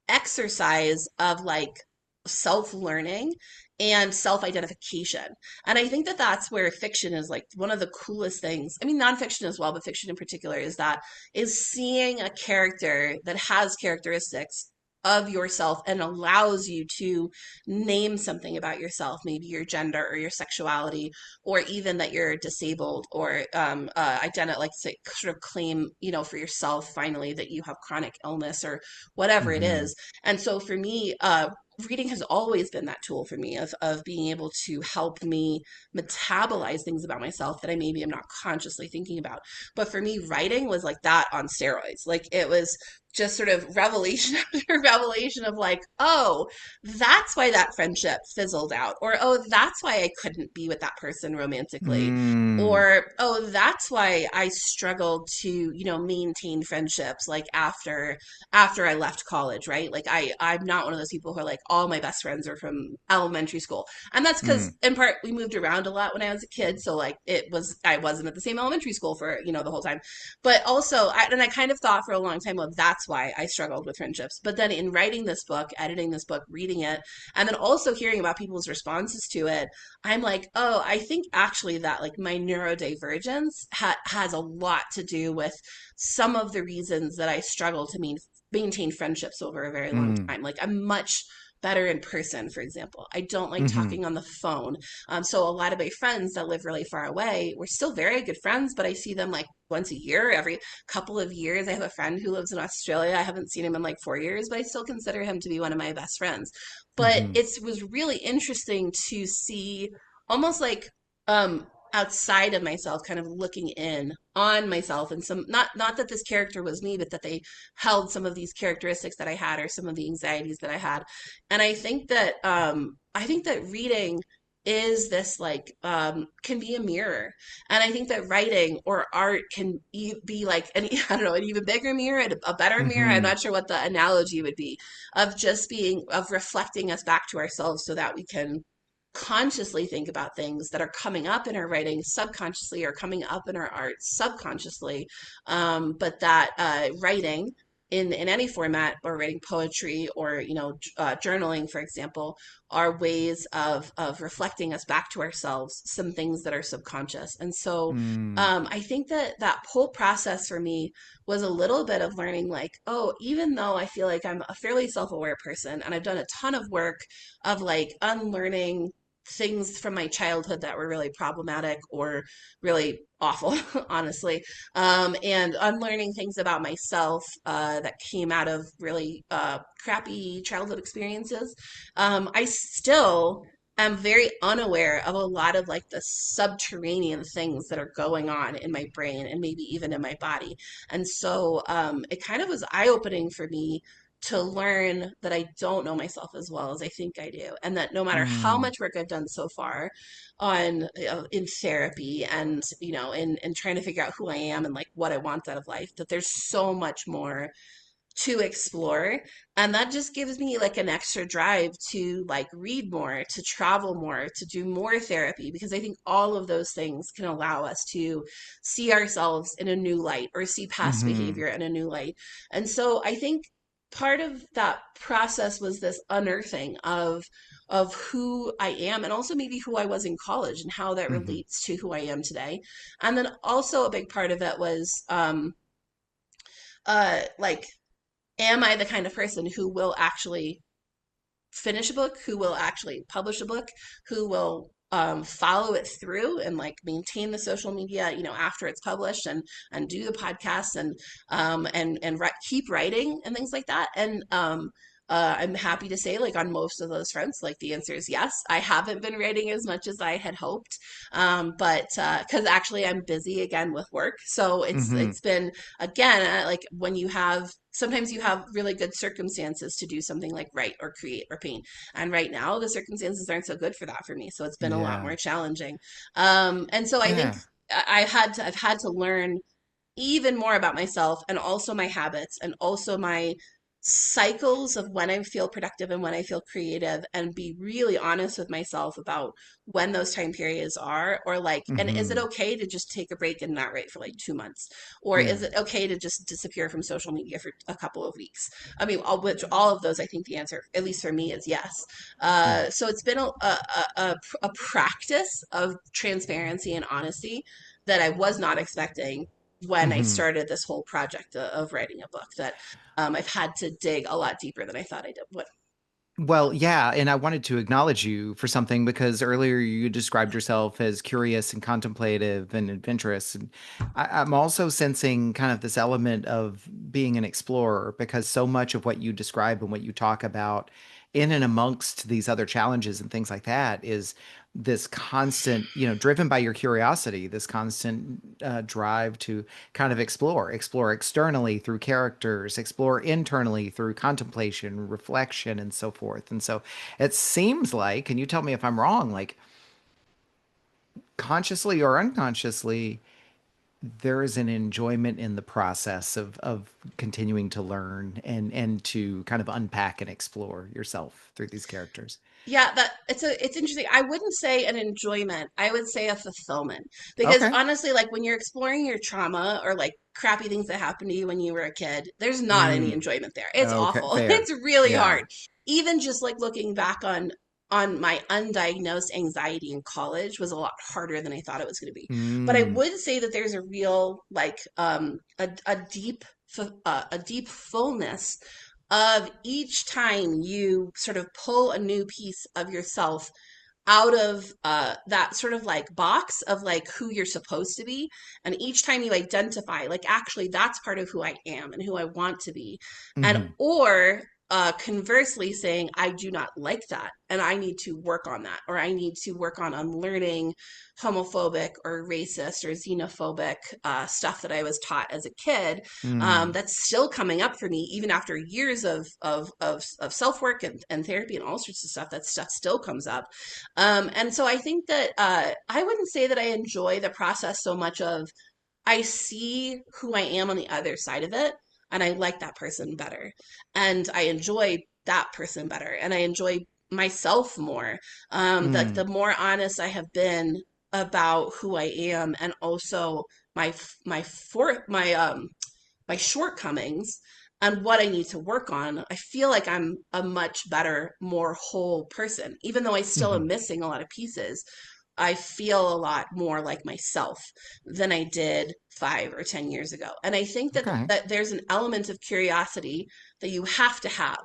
exercise of like self-learning and self-identification. And I think that that's where fiction is like one of the coolest things. I mean, nonfiction as well, but fiction in particular is seeing a character that has characteristics of yourself and allows you to name something about yourself, maybe your gender or your sexuality, or even that you're disabled or identify, like say, sort of claim, for yourself finally that you have chronic illness or whatever it Hmm. is. And so for me, reading has always been that tool for me of being able to help me metabolize things about myself that I maybe am not consciously thinking about. But for me, writing was like that on steroids. Like it was just sort of revelation after revelation of like, oh, that's why that friendship fizzled out. Or, oh, that's why I couldn't be with that person romantically. Mm, Or, oh, that's why I struggled to, maintain friendships like after I left college, right? Like I'm not one of those people who are like all my best friends are from elementary school. And that's because mm, in part we moved around a lot when I was a kid. So like I wasn't at the same elementary school for, the whole time. But also and I kind of thought for a long time, well, that's why I struggled with friendships. But then in writing this book, editing this book, reading it, and then also hearing about people's responses to it, I'm like, oh, I think actually that like my neurodivergence has a lot to do with some of the reasons that I struggle to maintain friendships over a very long mm, time. Like I'm much better in person, for example. I don't like hmm. talking on the phone. So a lot of my friends that live really far away, we're still very good friends, but I see them like once a year, every couple of years. I have a friend who lives in Australia. I haven't seen him in like 4 years, but I still consider him to be one of my best friends. But Hmm. it was really interesting to see almost like outside of myself, kind of looking in on myself and some not that this character was me, but that they held some of these characteristics that I had or some of the anxieties that I had. And I think that reading is this like can be a mirror. And I think that writing or art can be like an I don't know, an even bigger mirror, a better mirror. I'm Hmm. not sure what the analogy would be of just being of reflecting us back to ourselves so that we can consciously think about things that are coming up in our writing subconsciously or coming up in our art subconsciously. But that writing in any format or writing poetry or journaling, for example, are ways of reflecting us back to ourselves some things that are subconscious. And so Mm, I think that that whole process for me was a little bit of learning like, oh, even though I feel like I'm a fairly self-aware person and I've done a ton of work of like unlearning things from my childhood that were really problematic or really awful, honestly, and unlearning things about myself that came out of really crappy childhood experiences. I still am very unaware of a lot of like the subterranean things that are going on in my brain and maybe even in my body. And so it kind of was eye-opening for me to learn that I don't know myself as well as I think I do, and that no matter how Mm, much work I've done so far on in therapy and in trying to figure out who I am and like what I want out of life, that there's so much more to explore, and that just gives me like an extra drive to like read more, to travel more, to do more therapy, because I think all of those things can allow us to see ourselves in a new light or see past hmm behavior in a new light. And so I think part of that process was this unearthing of who I am, and also maybe who I was in college and how that hmm relates to who I am today. And then also a big part of it was like, am I the kind of person who will actually finish a book, who will actually publish a book, who will follow it through and like maintain the social media, after it's published, and do the podcasts and keep writing and things like that. And I'm happy to say, like on most of those fronts, like the answer is yes. I haven't been writing as much as I had hoped, but because actually I'm busy again with work, so it's hmm it's been again like when you have sometimes you have really good circumstances to do something like write or create or paint. And right now, the circumstances aren't so good for that for me. So it's been a lot Yeah. more challenging. And so I think Yeah. I've had to learn even more about myself, and also my habits, and also my cycles of when I feel productive and when I feel creative, and be really honest with myself about when those time periods are, or like, and is it hmm okay to just take a break and not write for like 2 months? Or is Yeah. it okay to just disappear from social media for a couple of weeks? I mean, all of those, I think the answer, at least for me, is yes. Yeah. So it's been a practice of transparency and honesty that I was not expecting when I hmm started this whole project of writing a book, that I've had to dig a lot deeper than I thought I did would. Well, yeah, and I wanted to acknowledge you for something because earlier you described yourself as curious and contemplative and adventurous. And I'm also sensing kind of this element of being an explorer because so much of what you describe and what you talk about in and amongst these other challenges and things like that is this constant, driven by your curiosity, this constant drive to kind of explore externally through characters, explore internally through contemplation, reflection, and so forth. And so it seems like, and you tell me if I'm wrong, like consciously or unconsciously, there is an enjoyment in the process of continuing to learn and to kind of unpack and explore yourself through these characters. Yeah, that it's interesting. I wouldn't say an enjoyment. I would say a fulfillment. Because Okay. honestly, like when you're exploring your trauma or like crappy things that happened to you when you were a kid, there's not any Mm. enjoyment there. It's Okay. awful. Fair. It's really Yeah. hard. Even just like looking back on my undiagnosed anxiety in college was a lot harder than I thought it was going to be. But I Mm. would say that there's a real like a deep fullness of each time you sort of pull a new piece of yourself out of that sort of like box of like who you're supposed to be. And each time you identify, like, actually, that's part of who I am and who I want to be. And, hmm or, conversely saying, I do not like that and I need to work on that, or I need to work on unlearning homophobic or racist or xenophobic stuff that I was taught as a kid, Mm. that's still coming up for me even after years of self-work and therapy and all sorts of stuff. That stuff still comes up. And so I think that I wouldn't say that I enjoy the process so much of, I see who I am on the other side of it, and I like that person better. And I enjoy that person better. And I enjoy myself more. The Mm. more honest I have been about who I am, and also my shortcomings and what I need to work on, I feel like I'm a much better, more whole person. Even though I still hmm am missing a lot of pieces, I feel a lot more like myself than I did 5 or 10 years ago. And I think that Okay. that there's an element of curiosity that you have to have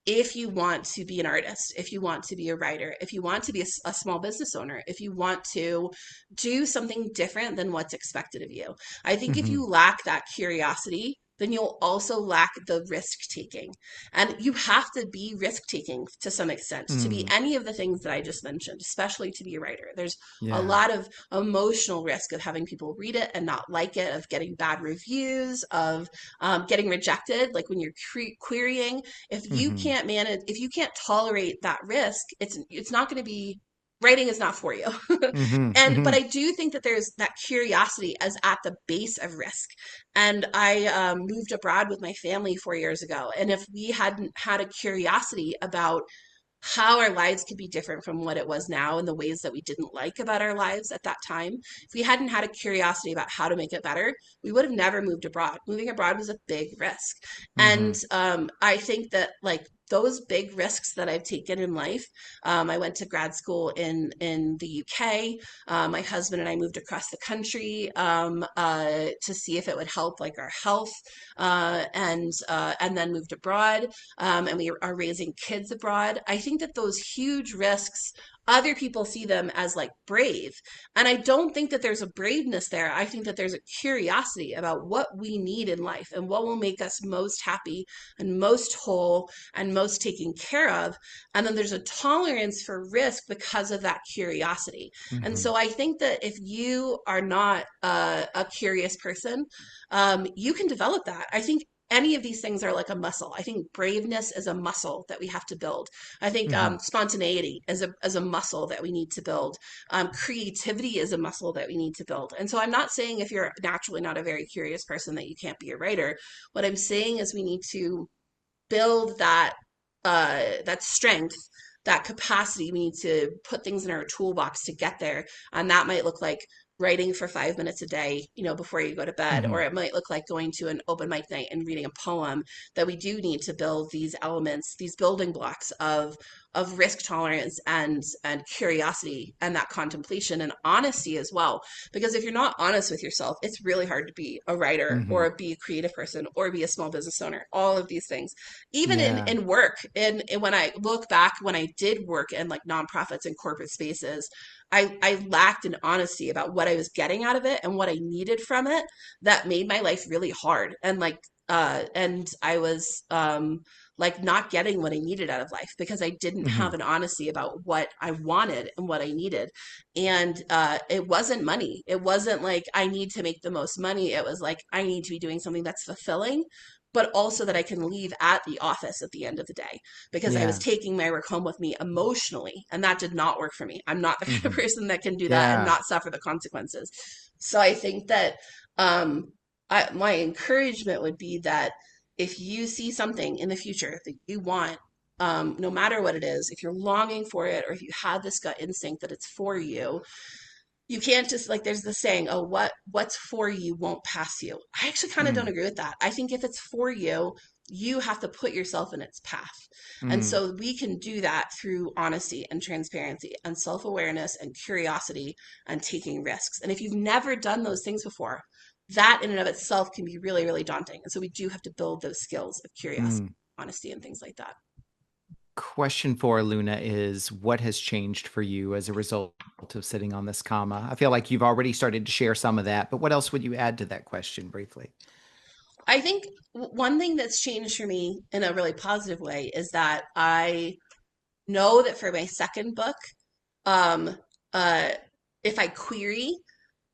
if you want to be an artist, if you want to be a writer, if you want to be a small business owner, if you want to do something different than what's expected of you. I think if Hmm. you lack that curiosity, then you'll also lack the risk taking. And you have to be risk taking to some extent to be Mm. any of the things that I just mentioned, especially to be a writer. There's a Yeah. lot of emotional risk of having people read it and not like it, of getting bad reviews, of getting rejected. Like when you're querying, if you Hmm. can't manage, if you can't tolerate that risk, it's not going to be, writing is not for you. Hmm. And but Hmm. I do think that there's that curiosity as at the base of risk. And I moved abroad with my family 4 years ago, and if we hadn't had a curiosity about how our lives could be different from what it was now and the ways that we didn't like about our lives at that time. If we hadn't had a curiosity about how to make it better, we would have never moved abroad. Moving abroad was a big risk. And Hmm. I think that like those big risks that I've taken in life, I went to grad school in the UK. My husband and I moved across the country to see if it would help like our health, and then moved abroad, and we are raising kids abroad. I think that those huge risks, other people see them as like brave. And I don't think that there's a braveness there. I think that there's a curiosity about what we need in life and what will make us most happy and most whole and most taken care of. And then there's a tolerance for risk because of that curiosity. And Hmm. so I think that if you are not a curious person, you can develop that. I think any of these things are like a muscle. I think braveness is a muscle that we have to build. I think Hmm. spontaneity is a muscle that we need to build. Creativity is a muscle that we need to build. And so I'm not saying if you're naturally not a very curious person that you can't be a writer. What I'm saying is we need to build that strength, that capacity. We need to put things in our toolbox to get there, and that might look like writing for 5 minutes a day, before you go to bed, or Hmm. it might look like going to an open mic night and reading a poem. That we do need to build these elements, these building blocks of risk tolerance and curiosity and that contemplation and honesty as well. Because if you're not honest with yourself, it's really hard to be a writer Hmm. or be a creative person or be a small business owner. All of these things, even in Yeah. in work, and when I look back, when I did work in like nonprofits and corporate spaces, I lacked an honesty about what I was getting out of it and what I needed from it. That made my life really hard, and I was like not getting what I needed out of life because I didn't have Hmm. an honesty about what I wanted and what I needed. And it wasn't money. It wasn't like I need to make the most money. It was like I need to be doing something that's fulfilling, but also that I can leave at the office at the end of the day, because I was Yeah. taking my work home with me emotionally. And that did not work for me. I'm not the kind of Hmm. person that can do that and Yeah. not suffer the consequences. So I think that um, my encouragement would be that if you see something in the future that you want, no matter what it is, if you're longing for it or if you have this gut instinct that it's for you, you can't just like, there's the saying, oh, what's for you won't pass you. I actually kind of don't Mm. agree with that. I think if it's for you, you have to put yourself in its path. And Mm. so we can do that through honesty and transparency and self-awareness and curiosity and taking risks. And if you've never done those things before, that in and of itself can be really, really daunting. And so we do have to build those skills of curiosity, Mm. honesty, and things like that. Question for Luna is what has changed for you as a result of sitting on this comma? I feel like you've already started to share some of that, but what else would you add to that question briefly? I think one thing that's changed for me in a really positive way is that I know that for my second book, um, uh, if I query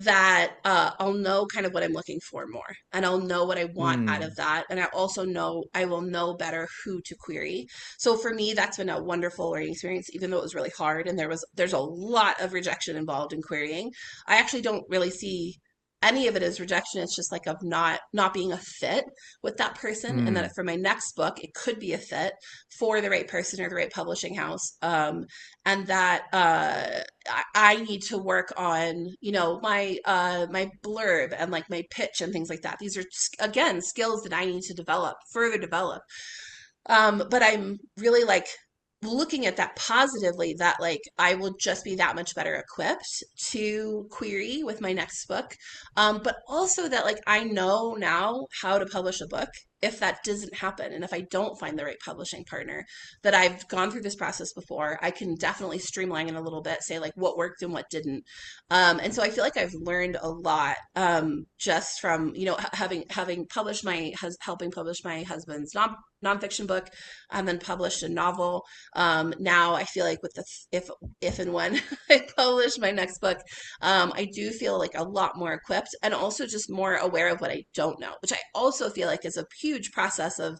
that, I'll know kind of what I'm looking for more, and I'll know what I want out of Mm. that. And I also know I will know better who to query. So for me, that's been a wonderful learning experience, even though it was really hard and there's a lot of rejection involved in querying. I actually don't really see any of it as rejection. It's just like of not being a fit with that person, and Mm. that for my next book, it could be a fit for the right person or the right publishing house. And that I need to work on, my blurb and like my pitch and things like that. These are again skills that I need to develop, further develop. But I'm really like looking at that positively, that like I will just be that much better equipped to query with my next book. But also that like I know now how to publish a book if that doesn't happen and if I don't find the right publishing partner, that I've gone through this process before, I can definitely streamline it a little bit, say like what worked and what didn't. And so I feel like I've learned a lot just from, having published helping publish my husband's nonfiction book, and then published a novel. Now I feel like with if and when I publish my next book, I do feel like a lot more equipped and also just more aware of what I don't know, which I also feel like is a huge process of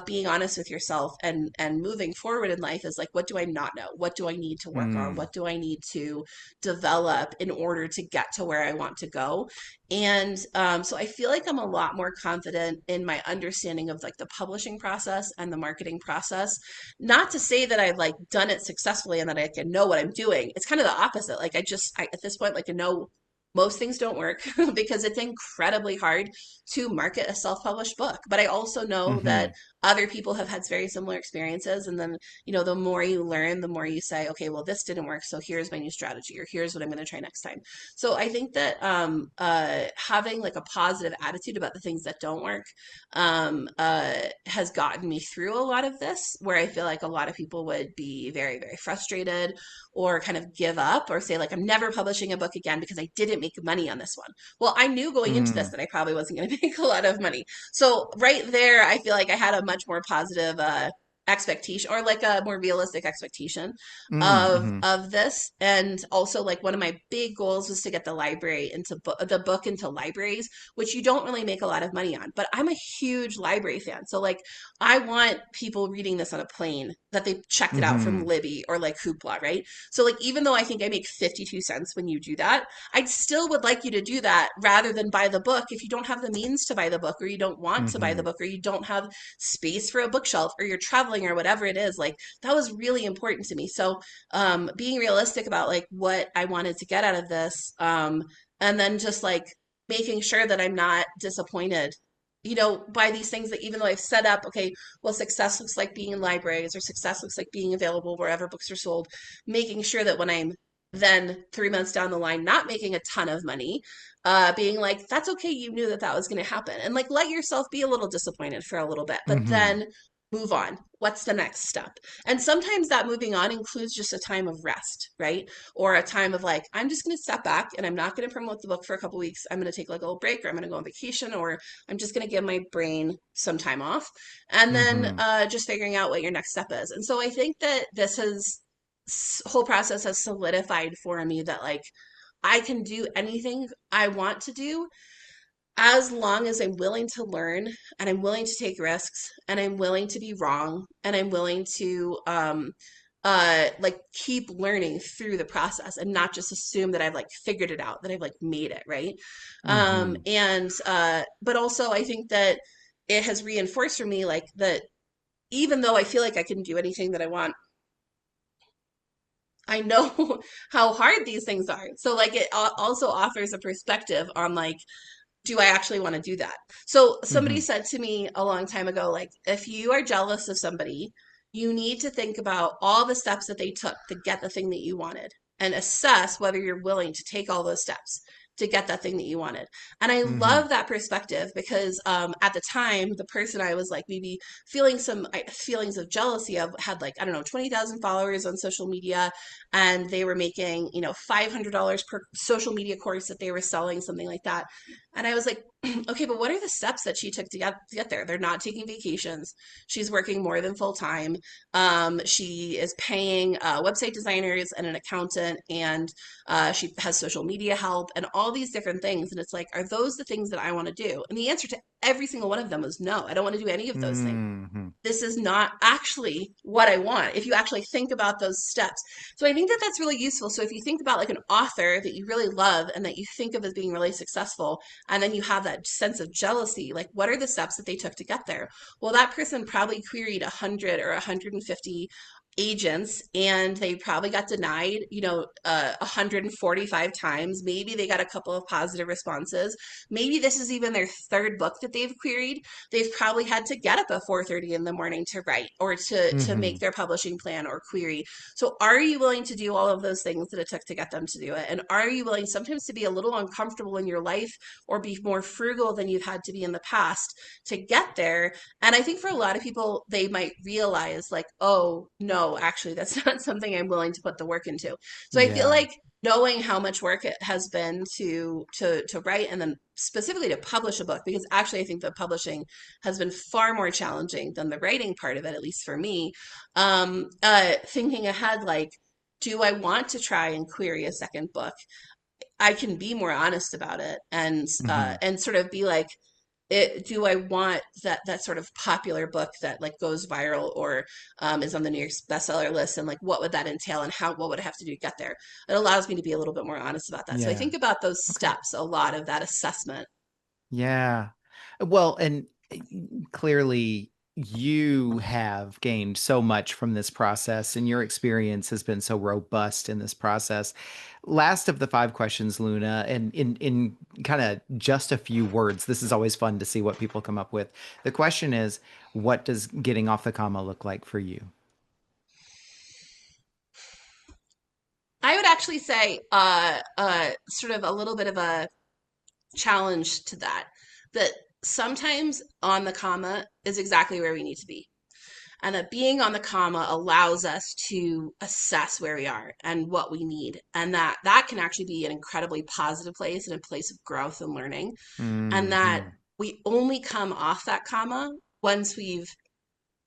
being honest with yourself and moving forward in life is like, what do I not know? What do I need to work on? Mm. What do I need to develop in order to get to where I want to go? And so I feel like I'm a lot more confident in my understanding of like the publishing process and the marketing process. Not to say that I've like done it successfully and that I can know what I'm doing. It's kind of the opposite. Like at this point, like I know most things don't work because it's incredibly hard to market a self-published book. But I also know that Hmm. other people have had very similar experiences. And then, the more you learn, the more you say, okay, well, this didn't work. So here's my new strategy, or here's what I'm going to try next time. So I think that having like a positive attitude about the things that don't work has gotten me through a lot of this, where I feel like a lot of people would be very, very frustrated or kind of give up or say, like, I'm never publishing a book again because I didn't make money on this one. Well, I knew going into this Mm. that I probably wasn't going to make a lot of money. So, right there, I feel like I had a much more positive expectation, or like a more realistic expectation Mm. of Hmm. this. And also, like, one of my big goals was to get the book into libraries, which you don't really make a lot of money on, but I'm a huge library fan. So like, I want people reading this on a plane that they checked it out from Hmm. Libby or like Hoopla, right? So like, even though I think I make 52 cents when you do that, I still would like you to do that rather than buy the book if you don't have the means to buy the book, or you don't want to buy the Hmm. book, or you don't have space for a bookshelf, or you're traveling, or whatever it is. Like, that was really important to me. So being realistic about like what I wanted to get out of this, and then just like making sure that I'm not disappointed, by these things that even though I've set up, okay, well, success looks like being in libraries, or success looks like being available wherever books are sold, making sure that when I'm then 3 months down the line, not making a ton of money, being like, that's okay. You knew that that was going to happen. And like, let yourself be a little disappointed for a little bit, but Hmm. then move on. What's the next step? And sometimes that moving on includes just a time of rest, right? Or a time of like, I'm just going to step back and I'm not going to promote the book for a couple weeks. I'm going to take like a little break, or I'm going to go on vacation, or I'm just going to give my brain some time off. And then Hmm. just figuring out what your next step is. And so I think that whole process has solidified for me that like I can do anything I want to do as long as I'm willing to learn, and I'm willing to take risks, and I'm willing to be wrong, and I'm willing to like keep learning through the process and not just assume that I've like figured it out, that I've like made it, right? Hmm. And but also I think that it has reinforced for me like that even though I feel like I can do anything that I want, I know how hard these things are. So like it also offers a perspective on like, do I actually want to do that? So somebody Hmm. said to me a long time ago, like, if you are jealous of somebody, you need to think about all the steps that they took to get the thing that you wanted and assess whether you're willing to take all those steps to get that thing that you wanted. And I Hmm. love that perspective because at the time, the person I was like maybe feeling some feelings of jealousy of had like, I don't know, 20,000 followers on social media, and they were making, $500 per social media course that they were selling, something like that. And I was like, okay, but what are the steps that she took to get there? They're not taking vacations. She's working more than full time. She is paying website designers and an accountant, and she has social media help and all these different things. And it's like, are those the things that I want to do? And the answer to every single one of them was no, I don't want to do any of those things. Hmm. This is not actually what I want if you actually think about those steps. So I think that that's really useful. So if you think about like an author that you really love and that you think of as being really successful, and then you have that sense of jealousy, like what are the steps that they took to get there? Well, that person probably queried 100 or 150 agents, and they probably got denied, 145 times. Maybe they got a couple of positive responses. Maybe this is even their third book that they've queried. They've probably had to get up at 4:30 in the morning to write or to make Hmm. their publishing plan or query. So are you willing to do all of those things that it took to get them to do it? And are you willing sometimes to be a little uncomfortable in your life or be more frugal than you've had to be in the past to get there? And I think for a lot of people, they might realize, like, oh, no, actually, that's not something I'm willing to put the work into. So I feel Yeah. like knowing how much work it has been to write and then specifically to publish a book, because actually I think the publishing has been far more challenging than the writing part of it, at least for me. Thinking ahead, like, do I want to try and query a second book? I can be more honest about it Hmm. and sort of be like, do I want that sort of popular book that like goes viral or is on the New York bestseller list, and like what would that entail and what would I have to do to get there? It allows me to be a little bit more honest about that. So I Yeah. think about those Okay. steps a lot of that assessment. Yeah. Well, and clearly you have gained so much from this process, and your experience has been so robust in this process. Last of the five questions, Luna, and in kind of just a few words, this is always fun to see what people come up with. The question is, what does getting off the comma look like for you? I would actually say sort of a little bit of a challenge to that, that sometimes on the comma is exactly where we need to be. And that being on the comma allows us to assess where we are and what we need. And that can actually be an incredibly positive place and a place of growth and learning. And that Hmm. we only come off that comma once we've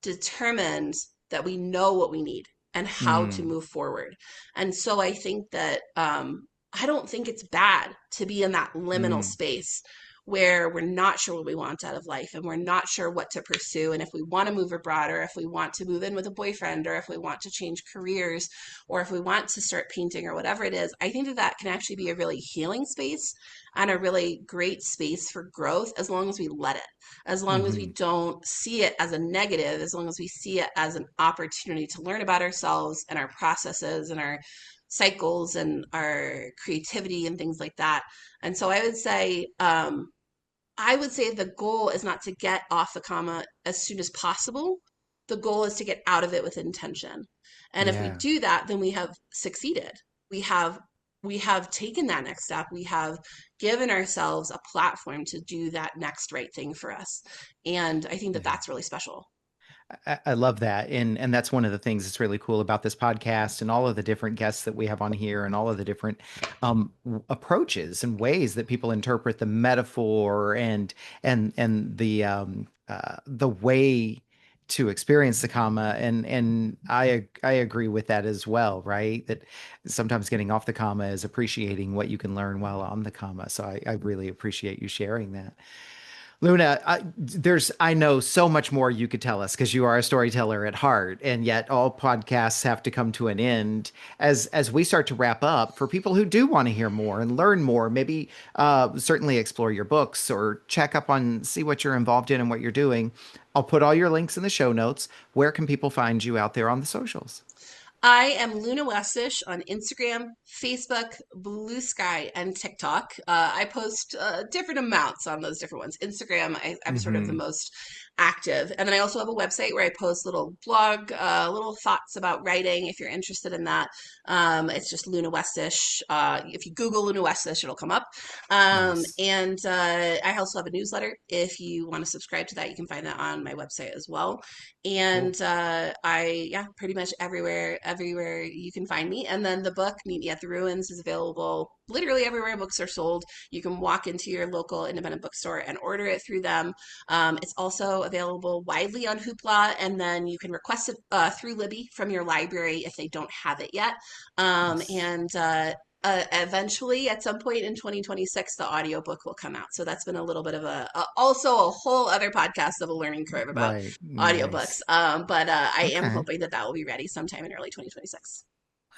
determined that we know what we need and how to Mm, move forward. And so I think that I don't think it's bad to be in that liminal mm, space where we're not sure what we want out of life and we're not sure what to pursue. And if we want to move abroad, or if we want to move in with a boyfriend, or if we want to change careers, or if we want to start painting or whatever it is, I think that that can actually be a really healing space and a really great space for growth as long as we let it, as long as we hmm. don't see it as a negative, as long as we see it as an opportunity to learn about ourselves and our processes and our cycles and our creativity and things like that. And so I would say the goal is not to get off the comma as soon as possible. The goal is to get out of it with intention. And if we Yeah. do that, then we have succeeded. We have we have taken that next step. We have given ourselves a platform to do that next right thing for us. And I think that Yeah. that's really special. I love that. And that's one of the things that's really cool about this podcast and all of the different guests that we have on here and all of the different approaches and ways that people interpret the metaphor and the way to experience the comma. And I agree with that as well, right? That sometimes getting off the comma is appreciating what you can learn while on the comma. So I really appreciate you sharing that. Luna, I know so much more you could tell us because you are a storyteller at heart, and yet all podcasts have to come to an end. As we start to wrap up, for people who do want to hear more and learn more, maybe certainly explore your books or check up on see what you're involved in and what you're doing. I'll put all your links in the show notes. Where can people find you out there on the socials? I am Luna Westish on Instagram, Facebook, Blue Sky, and TikTok. I post different amounts on those different ones. Instagram, I'm sort of the Hmm. most active. And then I also have a website where I post little blog, little thoughts about writing if you're interested in that. It's just Luna Westish. If you Google Luna Westish, it'll come up. Nice. And I also have a newsletter. If you want to subscribe to that, you can find that on my website as well. Cool. And yeah, pretty much everywhere you can find me. And then the book Meet Me at the Ruins is available literally everywhere books are sold. You can walk into your local independent bookstore and order it through them. It's also available widely on Hoopla, and then you can request it through Libby from your library if they don't have it yet. Nice. And eventually at some point in 2026 the audiobook will come out, so that's been a little bit of also a whole other podcast of a learning curve about Right. audiobooks. Nice. But I am Okay. hoping that that will be ready sometime in early 2026.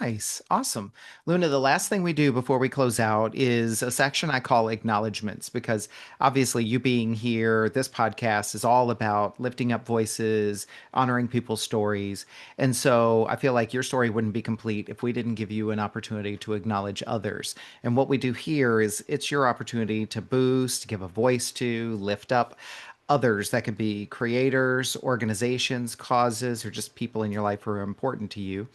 Nice. Awesome. Luna, the last thing we do before we close out is a section I call acknowledgments because obviously you being here, this podcast is all about lifting up voices, honoring people's stories. And so I feel like your story wouldn't be complete if we didn't give you an opportunity to acknowledge others. And what we do here is it's your opportunity to boost, give a voice to, lift up others. That could be creators, organizations, causes, or just people in your life who are important to you.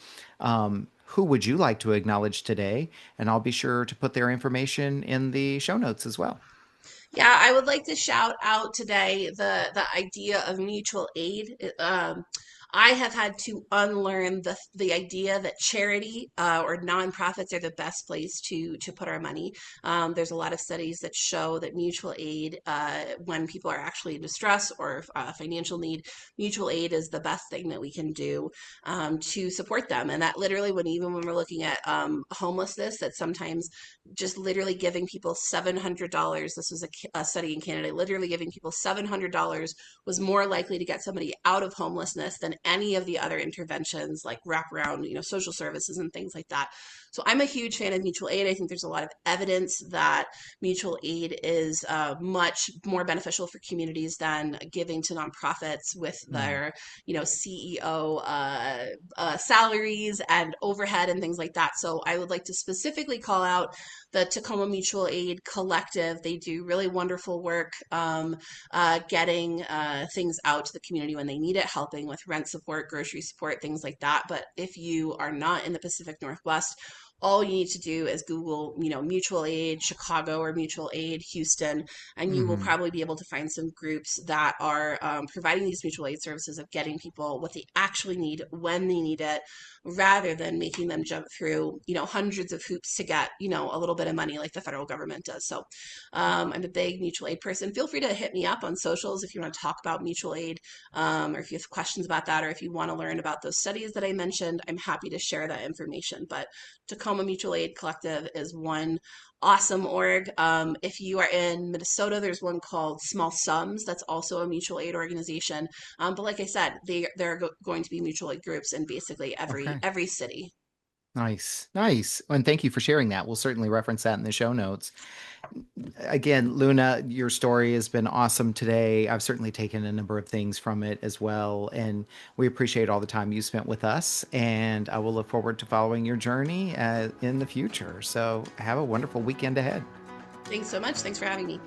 Who would you like to acknowledge today? And I'll be sure to put their information in the show notes as well. Yeah, I would like to shout out today the idea of mutual aid. I have had to unlearn the idea that charity or nonprofits are the best place to put our money. There's a lot of studies that show that mutual aid, when people are actually in distress or financial need, mutual aid is the best thing that we can do to support them. And that literally, even when we're looking at homelessness, that sometimes just literally giving people $700. This was a study in Canada. Literally giving people $700 was more likely to get somebody out of homelessness than any of the other interventions like wraparound, social services and things like that. So I'm a huge fan of mutual aid. I think there's a lot of evidence that mutual aid is much more beneficial for communities than giving to nonprofits with Mm. their, CEO salaries and overhead and things like that. So I would like to specifically call out the Tacoma Mutual Aid Collective. They do really wonderful work getting things out to the community when they need it, helping with rent support, grocery support, things like that. But if you are not in the Pacific Northwest, all you need to do is Google, mutual aid Chicago or mutual aid Houston, and you will Hmm. probably be able to find some groups that are providing these mutual aid services of getting people what they actually need when they need it, rather than making them jump through, hundreds of hoops to get, a little bit of money like the federal government does. So I'm a big mutual aid person. Feel free to hit me up on socials if you want to talk about mutual aid, or if you have questions about that, or if you want to learn about those studies that I mentioned. I'm happy to share that information. But Tacoma Mutual Aid Collective is one awesome org. If you are in Minnesota, there's one called Small Sums. That's also a mutual aid organization. But like I said, there are going to be mutual aid groups in basically every Okay. every city. Nice. Nice. And thank you for sharing that. We'll certainly reference that in the show notes. Again, Luna, your story has been awesome today. I've certainly taken a number of things from it as well. And we appreciate all the time you spent with us. And I will look forward to following your journey in the future. So have a wonderful weekend ahead. Thanks so much. Thanks for having me.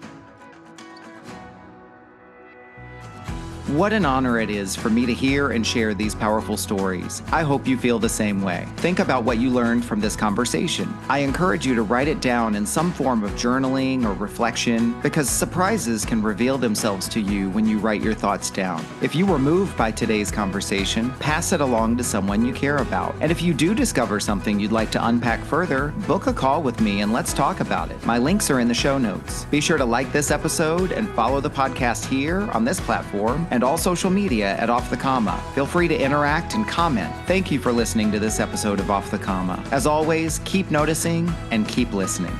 What an honor it is for me to hear and share these powerful stories. I hope you feel the same way. Think about what you learned from this conversation. I encourage you to write it down in some form of journaling or reflection because surprises can reveal themselves to you when you write your thoughts down. If you were moved by today's conversation, pass it along to someone you care about. And if you do discover something you'd like to unpack further, book a call with me and let's talk about it. My links are in the show notes. Be sure to like this episode and follow the podcast here on this platform and all social media at Off the Comma. Feel free to interact and comment. Thank you for listening to this episode of Off the Comma. As always, keep noticing and keep listening.